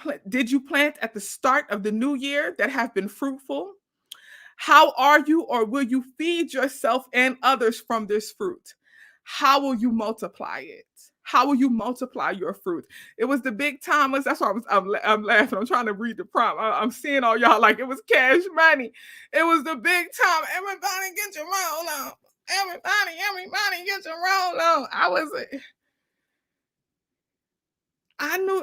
[SPEAKER 1] plant at the start of the new year that have been fruitful? How are you or will you feed yourself and others from this fruit? How will you multiply it? How will you multiply your fruit? It was the big timers. That's why I'm laughing. I'm trying to read the prompt. I'm seeing all y'all like it was cash money. It was the big time. Everybody get your roll on. Everybody get your roll on. I knew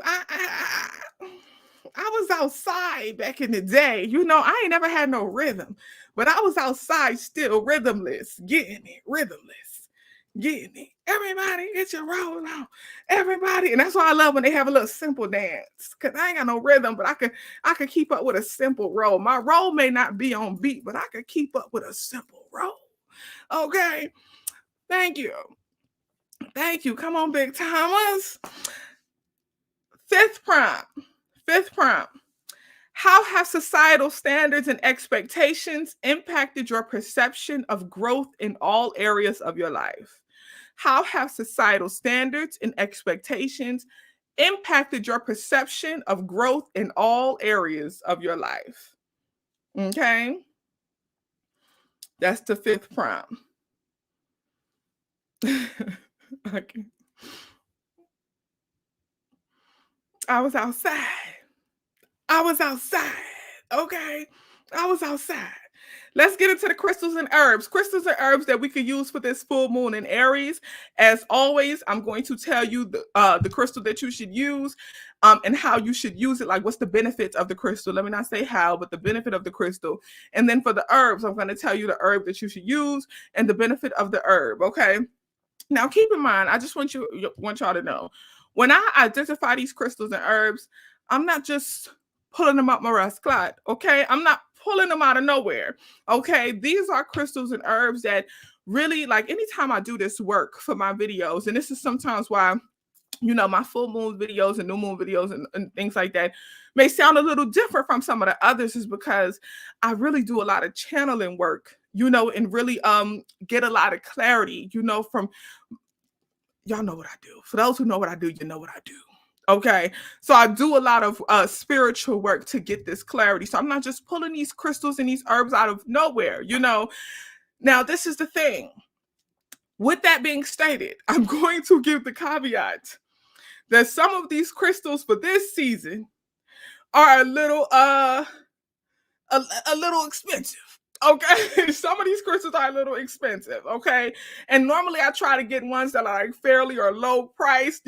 [SPEAKER 1] I was outside back in the day. I ain't never had no rhythm, but I was outside still rhythmless, getting it, rhythmless, getting it. Everybody get your roll on. Everybody. And that's why I love when they have a little simple dance. Cause I ain't got no rhythm, but I could keep up with a simple roll. My roll may not be on beat, but I could keep up with a simple roll. Okay. Thank you. Thank you. Come on, big timers. Fifth prompt. Fifth prompt: how have societal standards and expectations impacted your perception of growth in all areas of your life? How have societal standards and expectations impacted your perception of growth in all areas of your life? Okay, that's the fifth prompt. Okay. I was outside. I was outside. Okay. I was outside. Let's get into the crystals and herbs. Crystals and herbs that we could use for this full moon in Aries. As always, I'm going to tell you the crystal that you should use. and how you should use it. Like, what's the benefits of the crystal? Let me not say how, but the benefit of the crystal. And then for the herbs, I'm going to tell you the herb that you should use and the benefit of the herb. Okay. Now, keep in mind, I just want y'all to know, when I identify these crystals and herbs, I'm not just pulling them up my rasclat, okay? I'm not pulling them out of nowhere, okay? These are crystals and herbs that really, like, anytime I do this work for my videos, and this is sometimes why, my full moon videos and new moon videos and things like that may sound a little different from some of the others, is because I really do a lot of channeling work, and really get a lot of clarity, from y'all know what I do. For those who know what I do, you know what I do. Okay. So I do a lot of spiritual work to get this clarity. So I'm not just pulling these crystals and these herbs out of nowhere. Now, this is the thing. With that being stated, I'm going to give the caveat that some of these crystals for this season are a little expensive. Okay, some of these crystals are a little expensive. Okay, and normally I try to get ones that are like fairly or low priced,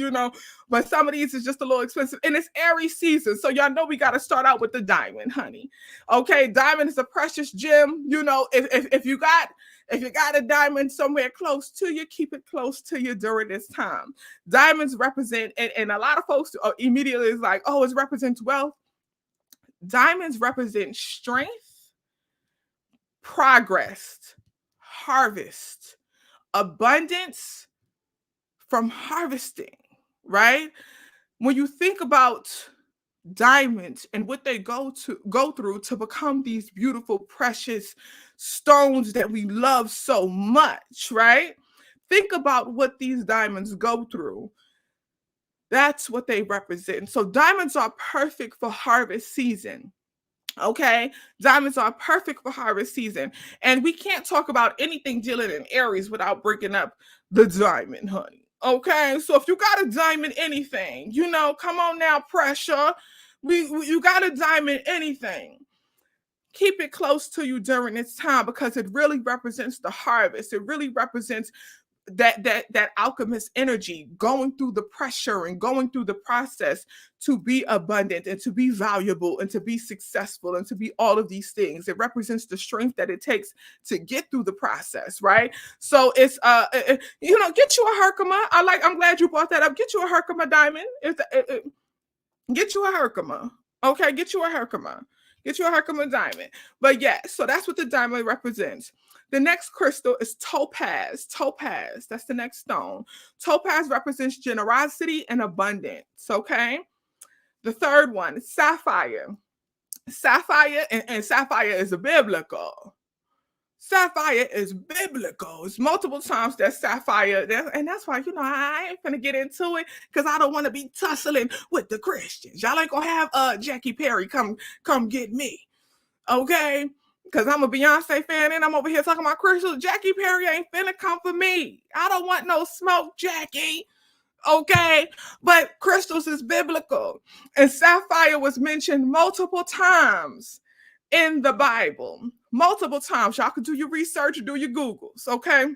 [SPEAKER 1] but some of these is just a little expensive. And it's Aries season, so y'all know we got to start out with the diamond, honey. Okay, diamond is a precious gem. If you got a diamond somewhere close to you, keep it close to you during this time. Diamonds represent, and a lot of folks immediately is like, oh, it represents wealth. Diamonds represent strength, progress, harvest, abundance from harvesting, right? When you think about diamonds and what they go through to become these beautiful, precious stones that we love so much, right? Think about what these diamonds go through. That's what they represent. So diamonds are perfect for harvest season. Okay, diamonds are perfect for harvest season, and we can't talk about anything dealing in Aries without breaking up the diamond, honey. Okay, so if you got a diamond anything, come on now, pressure. You got a diamond anything. Keep it close to you during this time because it really represents the harvest. It really represents that alchemist energy going through the pressure and going through the process to be abundant and to be valuable and to be successful and to be all of these things. It represents the strength that it takes to get through the process, right? So it's get you a Herkimer. I'm glad you brought that up. Get you a Herkimer diamond. Get you a Herkimer. Okay, get you a Herkimer. Get you a Herkimer diamond. But yeah, so that's what the diamond represents. The next crystal is topaz. Topaz, that's the next stone. Topaz represents generosity and abundance, okay? The third one, sapphire. Sapphire, and sapphire is biblical. Sapphire is biblical. It's multiple times that sapphire, and that's why, I ain't gonna get into it because I don't want to be tussling with the Christians. Y'all ain't gonna have Jackie Perry come get me, okay? Because I'm a Beyonce fan and I'm over here talking about crystals. Jackie Perry ain't finna come for me. I don't want no smoke, Jackie. Okay, but crystals is biblical, and sapphire was mentioned multiple times in the Bible. Multiple times. Y'all can do your research, do your Googles, okay?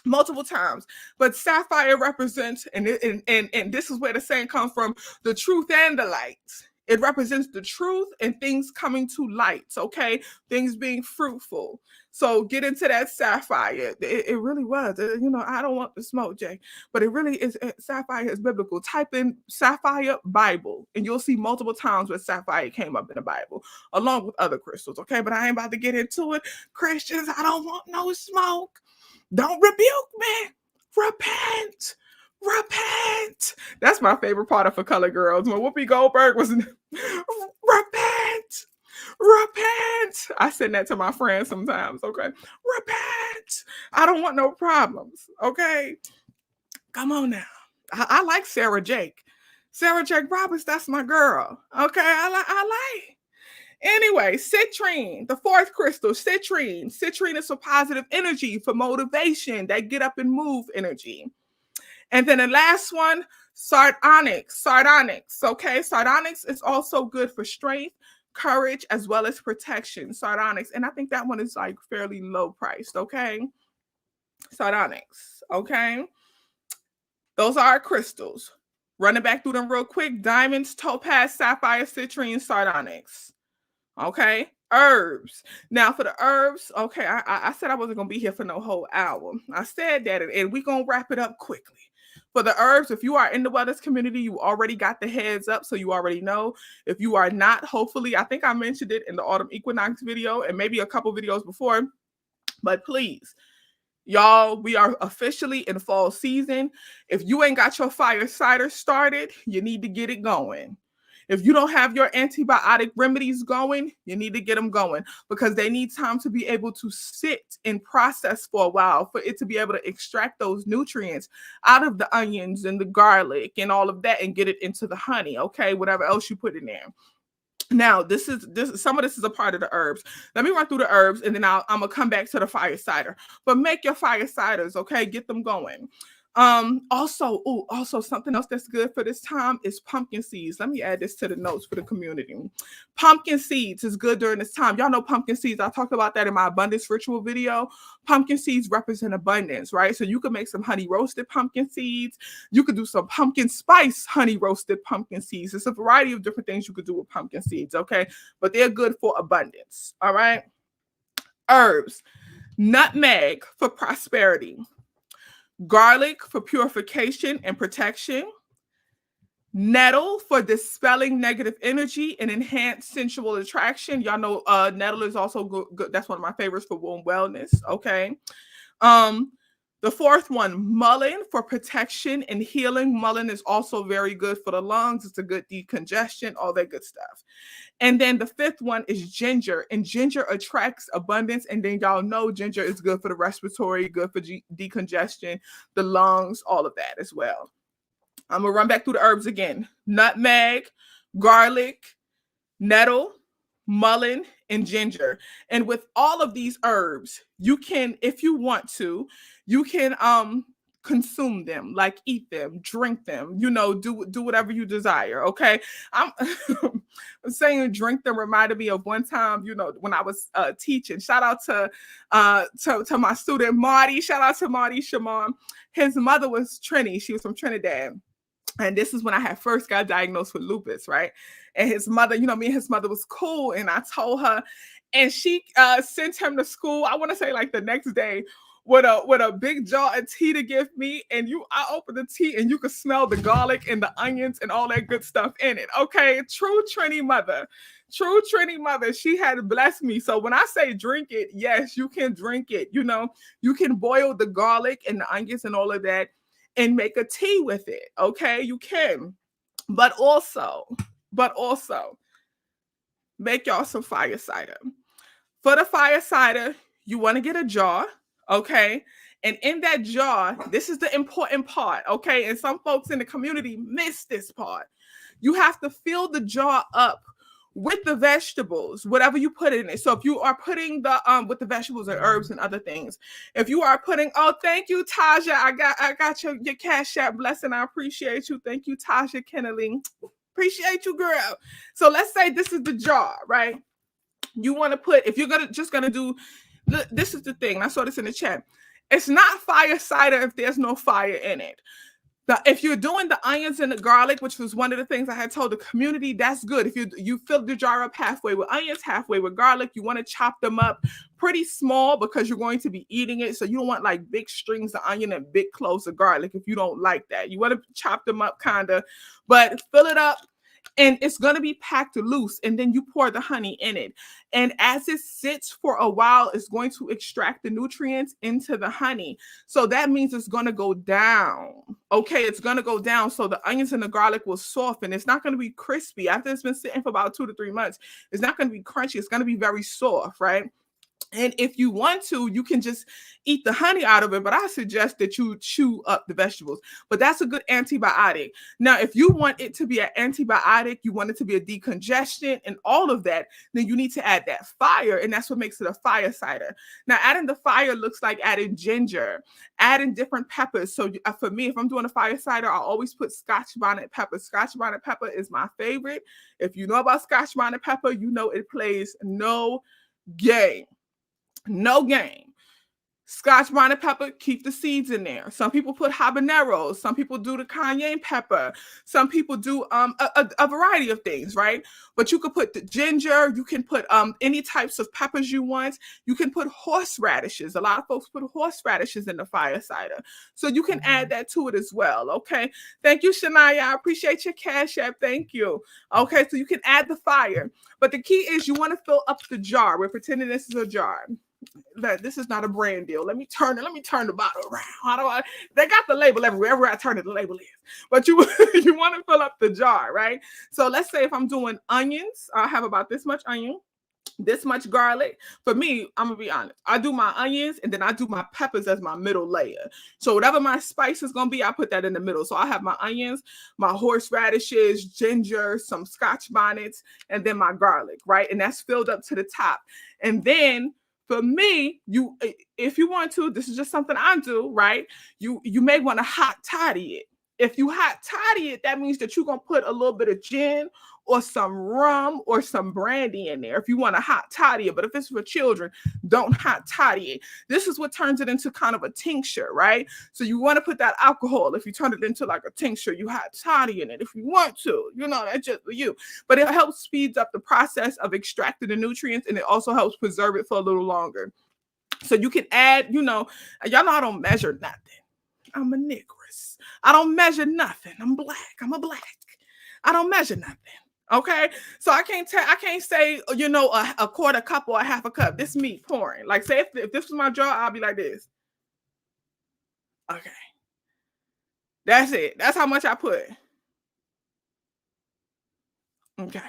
[SPEAKER 1] Multiple times. But sapphire represents, and this is where the saying comes from, the truth and the light. It represents the truth and things coming to light, okay? Things being fruitful. So get into that sapphire. It really was. I don't want the smoke, Jay, but it really is. Sapphire is biblical. Type in sapphire Bible, and you'll see multiple times where sapphire came up in the Bible, along with other crystals, okay? But I ain't about to get into it. Christians, I don't want no smoke. Don't rebuke me. Repent. Repent. That's my favorite part of For Color Girls. When Whoopi Goldberg was repent. Repent. I send that to my friends sometimes, okay? Repent. I don't want no problems, okay? Come on now. I like Sarah Jake. Sarah Jake Roberts, that's my girl, okay? I like. Anyway, citrine, the fourth crystal, citrine. Citrine is for positive energy, for motivation, that get up and move energy. And then the last one, sardonyx. Sardonyx, okay? Sardonyx is also good for strength, courage, as well as protection. Sardonyx, and I think that one is like fairly low priced, okay? Sardonyx, okay? Those are our crystals. Running back through them real quick: diamonds, topaz, sapphire, citrine, sardonyx. Okay, herbs. Now for the herbs, okay, I said I wasn't gonna be here for no whole hour. I said that, and we gonna wrap it up quickly. For the herbs, if you are in the wellness community, you already got the heads up, so you already know. If you are not, hopefully, I think I mentioned it in the autumn equinox video and maybe a couple videos before, but please, y'all, we are officially in fall season. If you ain't got your fire cider started, you need to get it going. If you don't have your antibiotic remedies going, you need to get them going, because they need time to be able to sit and process for a while for it to be able to extract those nutrients out of the onions and the garlic and all of that and get it into the honey, okay? Whatever else you put in there. Now, this some of this is a part of the herbs. Let me run through the herbs, and then I'm gonna come back to the fire cider. But make your fire ciders, okay? Get them going. Also something else that's good for this time is pumpkin seeds. Let me add this to the notes for the community. Pumpkin seeds is good during this time. Y'all know pumpkin seeds. I talked about that in my abundance ritual video. Pumpkin seeds represent abundance, right? So you can make some honey roasted pumpkin seeds. You could do some pumpkin spice honey roasted pumpkin seeds. There's a variety of different things you could do with pumpkin seeds, okay? But they're good for abundance, all right? Herbs: nutmeg for prosperity, garlic for purification and protection, nettle for dispelling negative energy and enhanced sensual attraction. Y'all know nettle is also good. That's one of my favorites for womb wellness, okay? The fourth one, mullein for protection and healing. Mullein is also very good for the lungs. It's a good decongestion, all that good stuff. And then the fifth one is ginger, and ginger attracts abundance. And then y'all know ginger is good for the respiratory, good for decongestion, the lungs, all of that as well. I'm gonna run back through the herbs again: nutmeg, garlic, nettle, mullein, and ginger. And with all of these herbs, you can, if you want to, you can consume them, like eat them, drink them, do whatever you desire. Okay. I'm I'm saying drink them reminded me of one time, when I was teaching. Shout out to my student Marty. Shout out to Marty Shimon. His mother was Trini. She was from Trinidad. And this is when I had first got diagnosed with lupus, right? And his mother, me and his mother was cool. And I told her, and she sent him to school, I want to say like the next day, with a big jar of tea to give me. And I opened the tea and you could smell the garlic and the onions and all that good stuff in it. Okay. True Trini mother. She had blessed me. So when I say drink it, yes, you can drink it. You can boil the garlic and the onions and all of that and make a tea with it. Okay, you can. But also, make y'all some fire cider. For the fire cider, you want to get a jar, okay? And in that jar, this is the important part, okay? And some folks in the community miss this part. You have to fill the jar up with the vegetables, whatever you put in it. So if you are putting with the vegetables and herbs and other things, if you are putting, oh, thank you, Taja. I got your CashApp blessing. I appreciate you. Thank you, Taja Kennelly. Appreciate you, girl. So let's say this is the jar, right? You want to put, if you're gonna do, this is the thing. I saw this in the chat. It's not fire cider if there's no fire in it. If you're doing the onions and the garlic, which was one of the things I had told the community, that's good. If you fill the jar up halfway with onions, halfway with garlic, you want to chop them up pretty small because you're going to be eating it. So you don't want like big strings of onion and big cloves of garlic if you don't like that. You want to chop them up kind of, but fill it up. And it's going to be packed loose, and then you pour the honey in it. And as it sits for a while, it's going to extract the nutrients into the honey. So that means it's going to go down. Okay, it's going to go down. So the onions and the garlic will soften. It's not going to be crispy. After it's been sitting for about 2 to 3 months, it's not going to be crunchy. It's going to be very soft, right? And if you want to, you can just eat the honey out of it, but I suggest that you chew up the vegetables. But that's a good antibiotic. Now, if you want it to be an antibiotic, you want it to be a decongestant and all of that, then you need to add that fire, and that's what makes it a fire cider. Now, adding the fire looks like adding ginger, adding different peppers. So for me, if I'm doing a fire cider, I always put Scotch bonnet pepper. Scotch bonnet pepper is my favorite. If you know about Scotch bonnet pepper, you know it plays no game. No game. Scotch bonnet pepper, keep the seeds in there. Some people put habaneros. Some people do the cayenne pepper. Some people do a variety of things, right? But you could put the ginger. You can put any types of peppers you want. You can put horseradishes. A lot of folks put horseradishes in the fire cider, so you can add that to it as well. Okay. Thank you, Shania. I appreciate your cash app. Thank you. Okay, so you can add the fire, but the key is you want to fill up the jar. We're pretending this is a jar. That this is not a brand deal. Let me turn the bottle around. How do I? They got the label everywhere. Everywhere I turn it, the label is. But you you want to fill up the jar, right? So let's say if I'm doing onions, I have about this much onion, this much garlic. For me, I'm gonna be honest. I do my onions and then I do my peppers as my middle layer. So whatever my spice is gonna be, I put that in the middle. So I have my onions, my horseradishes, ginger, some scotch bonnets, and then my garlic, right? And that's filled up to the top. And then for me, you if you want to, this is just something I do, right? You may want to hot toddy it. If you hot toddy it, that means that you're gonna put a little bit of gin or some rum or some brandy in there if you want to hot toddy it. But if it's for children, don't hot toddy it. This is what turns it into kind of a tincture, right? So you want to put that alcohol. If you turn it into like a tincture, you hot toddy in it if you want to. You know, that's just for you. But it helps speeds up the process of extracting the nutrients, and it also helps preserve it for a little longer. So you can add, y'all know I don't measure nothing. I'm a negress. I don't measure nothing. I'm black. I'm a black. I don't measure nothing. Okay, so I can't say a quarter cup or a half a cup. This meat pouring. Like say if this was my jar, I'll be like this. Okay, that's it. That's how much I put. Okay,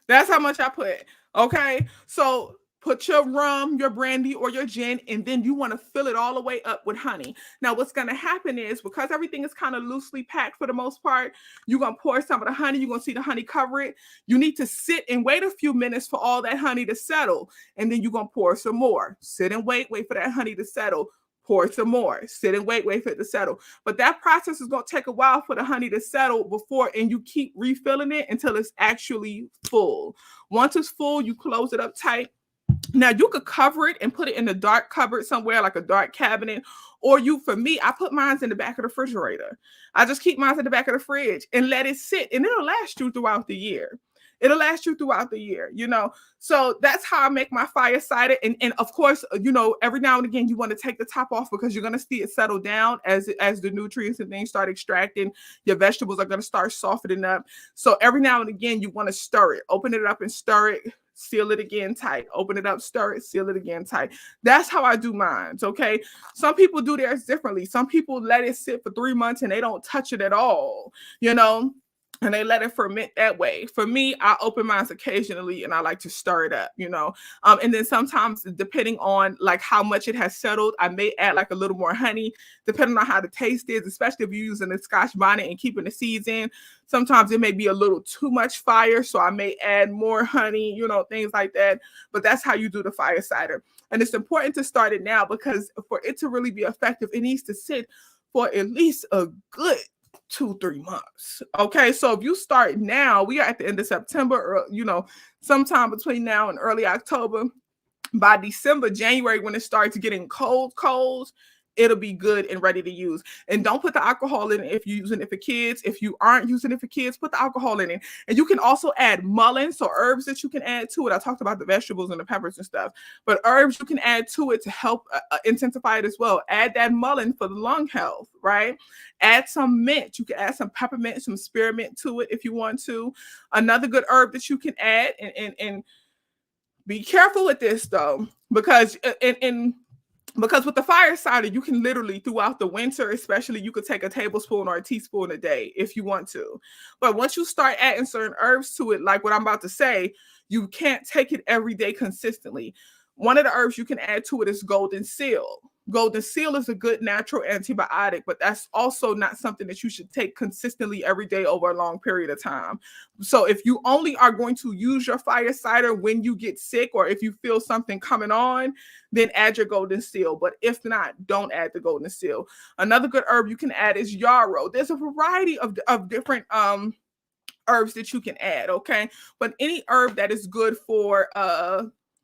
[SPEAKER 1] that's how much I put. Okay, so put your rum, your brandy, or your gin, and then you want to fill it all the way up with honey. Now, what's going to happen is because everything is kind of loosely packed for the most part, you're going to pour some of the honey. You're going to see the honey cover it. You need to sit and wait a few minutes for all that honey to settle, and then you're going to pour some more. Sit and wait for that honey to settle. Pour some more. Sit and wait for it to settle. But that process is going to take a while for the honey to settle before, and you keep refilling it until it's actually full. Once it's full, you close it up tight. Now you could cover it and put it in a dark cupboard somewhere, like a dark cabinet, or for me, I put mine in the back of the refrigerator. I just keep mine in the back of the fridge and let it sit, and it'll last you throughout the year. It'll last you throughout the year, So that's how I make my fire cider. And of course, every now and again, you want to take the top off because you're going to see it settle down as the nutrients and things start extracting. Your vegetables are going to start softening up. So every now and again, you want to stir it. Open it up and stir it. Seal it again tight. Open it up, stir it, seal it again tight. That's how I do mine. Okay. Some people do theirs differently. Some people let it sit for 3 months and they don't touch it at all, and they let it ferment that way. For me, I open mine occasionally and I like to stir it up, and then sometimes depending on like how much it has settled, I may add like a little more honey, depending on how the taste is, especially if you're using the Scotch bonnet and keeping the seeds in. Sometimes it may be a little too much fire, so I may add more honey, things like that. But that's how you do the fire cider. And it's important to start it now because for it to really be effective, it needs to sit for at least a good 2-3 months. Okay, so if you start now, we are at the end of September, or sometime between now and early October. By December, January, when it starts getting cold, it'll be good and ready to use. And don't put the alcohol in it if you're using it for kids. If you aren't using it for kids, put the alcohol in it. And you can also add mullein, so herbs that you can add to it. I talked about the vegetables and the peppers and stuff, but herbs you can add to it to help intensify it as well. Add that mullein for the lung health, right? Add some mint. You can add some peppermint, some spearmint to it if you want to. Another good herb that you can add, and be careful with this though, because because with the fire cider, you can literally throughout the winter, especially, you could take a tablespoon or a teaspoon a day if you want to. But once you start adding certain herbs to it, like what I'm about to say, you can't take it every day consistently. One of the herbs you can add to it is golden seal. Golden seal is a good natural antibiotic, but that's also not something that you should take consistently every day over a long period of time. So if you only are going to use your fire cider when you get sick or if you feel something coming on, then add your golden seal. But if not, don't add the golden seal. Another good herb you can add is yarrow. There's a variety of different herbs that you can add, okay? But any herb that is good for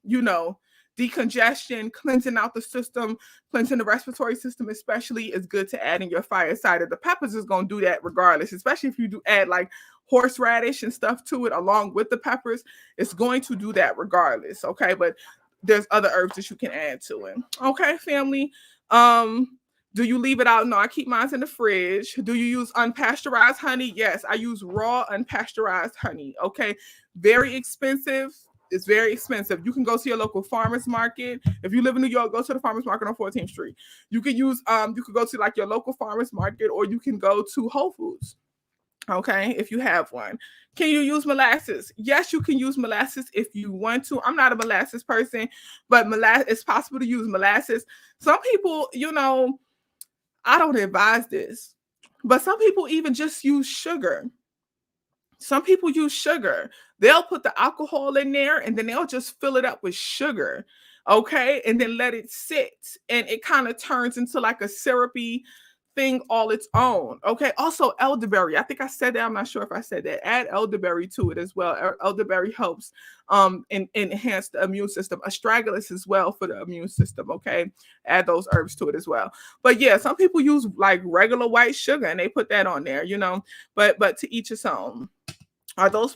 [SPEAKER 1] you know decongestion, cleansing out the system, cleansing the respiratory system, especially, is good to add in your fire cider. The peppers is going to do that regardless, especially if you do add like horseradish and stuff to it along with the peppers. It's going to do that regardless. Okay. But there's other herbs that you can add to it. Okay, family. Do you leave it out? No, I keep mine in the fridge. Do you use unpasteurized honey? Yes, I use raw unpasteurized honey. Okay. Very expensive. It's very expensive. You can go to your local farmers market. If you live in New York, go to the farmers market on 14th Street. You could you could go to like your local farmers market, or you can go to Whole Foods. Okay, if you have one. Can you use molasses? Yes, you can use molasses if you want to. I'm not a molasses person, but it's possible to use molasses. Some people, I don't advise this, but some people even just use sugar. Some people use sugar. They'll put the alcohol in there and then they'll just fill it up with sugar. Okay. And then let it sit. And it kind of turns into like a syrupy thing all its own. Okay. Also, elderberry. I think I said that. I'm not sure if I said that. Add elderberry to it as well. Elderberry helps enhance the immune system. Astragalus as well for the immune system. Okay. Add those herbs to it as well. But yeah, some people use like regular white sugar and they put that on there, but to each its own. Are those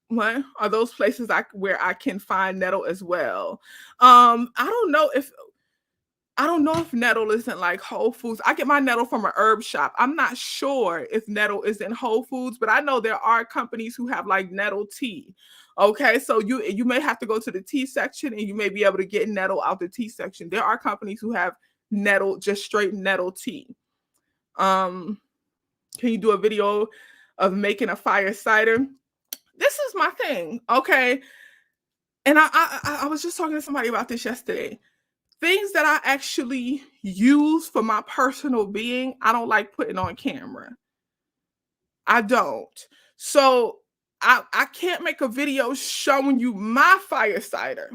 [SPEAKER 1] what are those places where I can find nettle as well? I don't know if nettle isn't like Whole Foods. I get my nettle from an herb shop. I'm not sure if nettle is in Whole Foods, but I know there are companies who have like nettle tea. Okay, so you may have to go to the tea section and you may be able to get nettle out the tea section. There are companies who have nettle, just straight nettle tea. Can you do a video of making a fire cider? This is my thing, okay? And I was just talking to somebody about this yesterday. Things that I actually use for my personal being, I don't like putting on camera. I don't. So I can't make a video showing you my fire cider.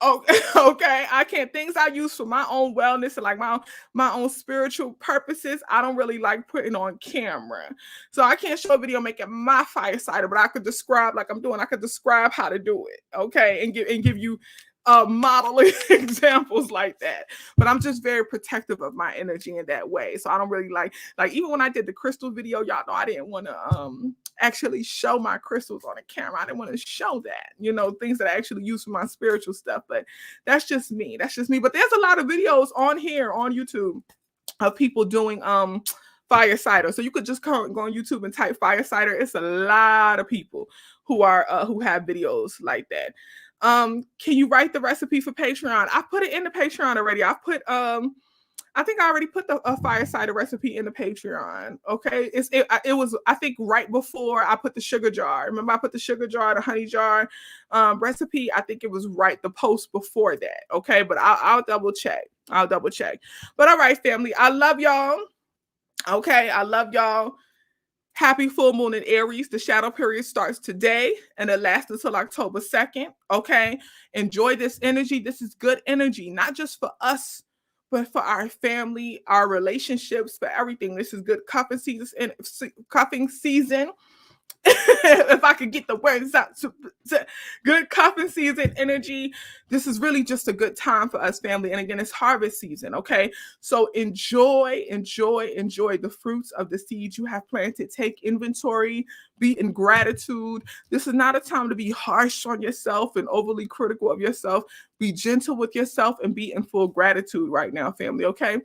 [SPEAKER 1] Okay, okay. I can't things I use for my own wellness and like my own spiritual purposes. I don't really like putting on camera. So I can't show a video making my fire cider, but I could describe like I'm doing. I could describe how to do it. Okay, and give you modeling examples like that. But I'm just very protective of my energy in that way. So I don't really like even when I did the crystal video, y'all know I didn't want to actually show my crystals on the camera. I didn't want to show that, things that I actually use for my spiritual stuff. But that's just me. That's just me. But there's a lot of videos on here on YouTube of people doing fire cider. So you could just go on YouTube and type fire cider. It's a lot of people who have videos like that. Can you write the recipe for Patreon? I put it in the Patreon already. I think I already put the fire cider recipe in the Patreon. Okay. It was, I think, right before I put the sugar jar. Remember, I put the sugar jar, the honey jar recipe. I think it was right the post before that. Okay. But I'll double check. But all right, family. I love y'all. Okay. I love y'all. Happy full moon in Aries. The shadow period starts today and it lasts until October 2nd. Okay. Enjoy this energy. This is good energy, not just for us, but for our family, our relationships, for everything. This is good cuffing season. If I could get the words out, good cuffing season energy. This is really just a good time for us, family. And again, it's harvest season. Okay. So enjoy the fruits of the seeds you have planted. Take inventory, be in gratitude. This is not a time to be harsh on yourself and overly critical of yourself. Be gentle with yourself and be in full gratitude right now, family. Okay.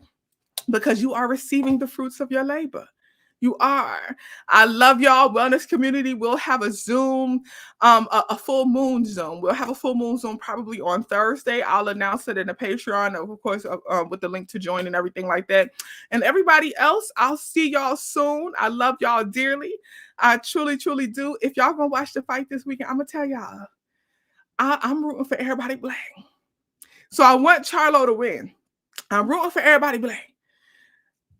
[SPEAKER 1] Because you are receiving the fruits of your labor. You are. I love y'all. Wellness community. We'll have a Zoom, a full moon Zoom. We'll have a full moon Zoom probably on Thursday. I'll announce it in the Patreon, of course, with the link to join and everything like that. And everybody else, I'll see y'all soon. I love y'all dearly. I truly, truly do. If y'all gonna watch the fight this weekend, I'm gonna tell y'all, I'm rooting for everybody black. So I want Charlo to win. I'm rooting for everybody black.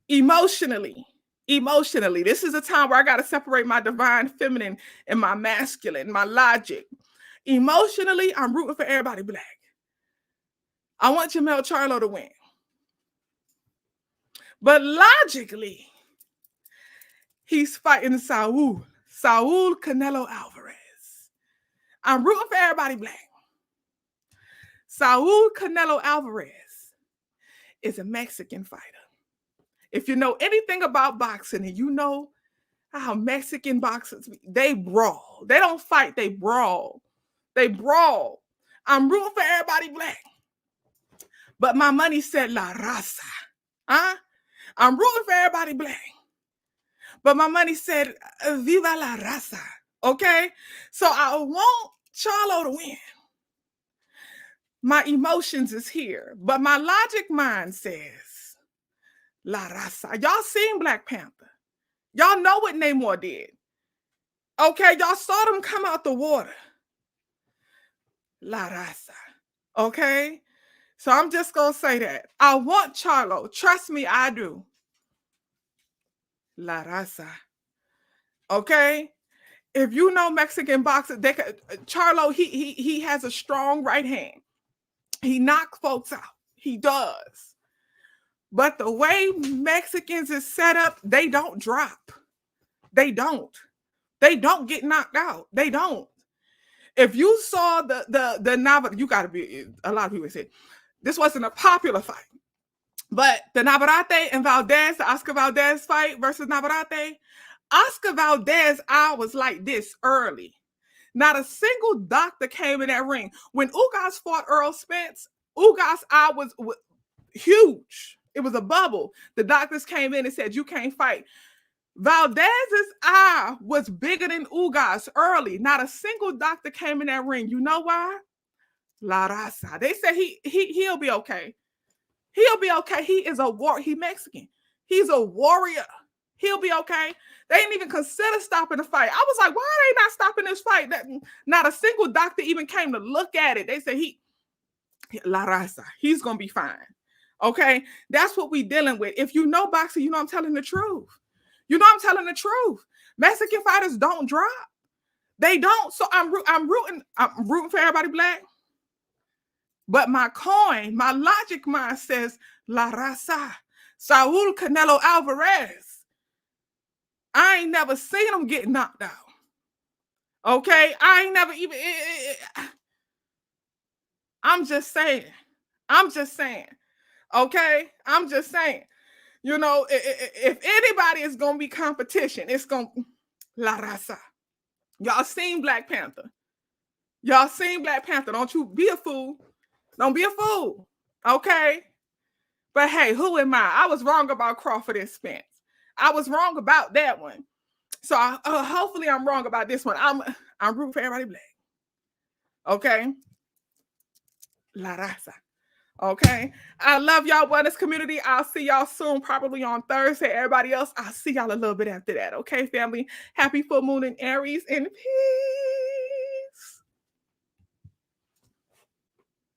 [SPEAKER 1] Emotionally, this is a time where I got to separate my divine feminine and my masculine, my logic. Emotionally, I'm rooting for everybody black. I want Jamel Charlo to win. But logically, he's fighting Saul Canelo Alvarez. I'm rooting for everybody black. Saul Canelo Alvarez is a Mexican fighter. If you know anything about boxing and you know how Mexican boxers, they brawl. They don't fight, they brawl. They brawl. I'm rooting for everybody black. But my money said La Raza. Huh? I'm rooting for everybody black. But my money said Viva la Raza. Okay? So I want Charlo to win. My emotions is here. But my logic mind says La Raza. Y'all seen Black Panther. Y'all know what Namor did. Okay? Y'all saw them come out the water. La Raza. Okay? So I'm just going to say that. I want Charlo. Trust me, I do. La Raza. Okay? If you know Mexican boxers, Charlo, he has a strong right hand. He knocks folks out. He does. But the way Mexicans is set up, they don't drop. They don't. They don't get knocked out. They don't. If you saw the novel, you got to be, a lot of people say, this wasn't a popular fight. But the Navarrete and Valdez, the Oscar Valdez fight versus Navarrete, Oscar Valdez, I was like this early. Not a single doctor came in that ring. When Ugas fought Earl Spence, Ugas' eye was huge. It was a bubble. The doctors came in and said, you can't fight. Valdez's eye was bigger than Ugas early. Not a single doctor came in that ring. You know why? La Raza. They said he'll be okay. He'll be okay. He is a war. He Mexican. He's a warrior. He'll be okay. They didn't even consider stopping the fight. I was like, why are they not stopping this fight? Not a single doctor even came to look at it. They said La Raza, he's going to be fine. Okay? That's what we're dealing with. If you know boxing, you know I'm telling the truth. You know I'm telling the truth. Mexican fighters don't drop. They don't. So I'm rooting for everybody black. But my coin, my logic mind says La Raza, Saul Canelo Alvarez. I ain't never seen him get knocked out. Okay? I ain't never even... I'm just saying. Okay? I'm just saying. You know, if anybody is going to be competition, it's going to... La Raza. Y'all seen Black Panther. Don't you be a fool. Don't be a fool. Okay? But hey, who am I? I was wrong about Crawford and Spence. I was wrong about that one. So hopefully I'm wrong about this one. I'm rooting for everybody black. Okay? La Raza. Okay? I love y'all, wellness community. I'll see y'all soon, probably on Thursday. Everybody else, I'll see y'all a little bit after that. Okay, family? Happy full moon in Aries and peace.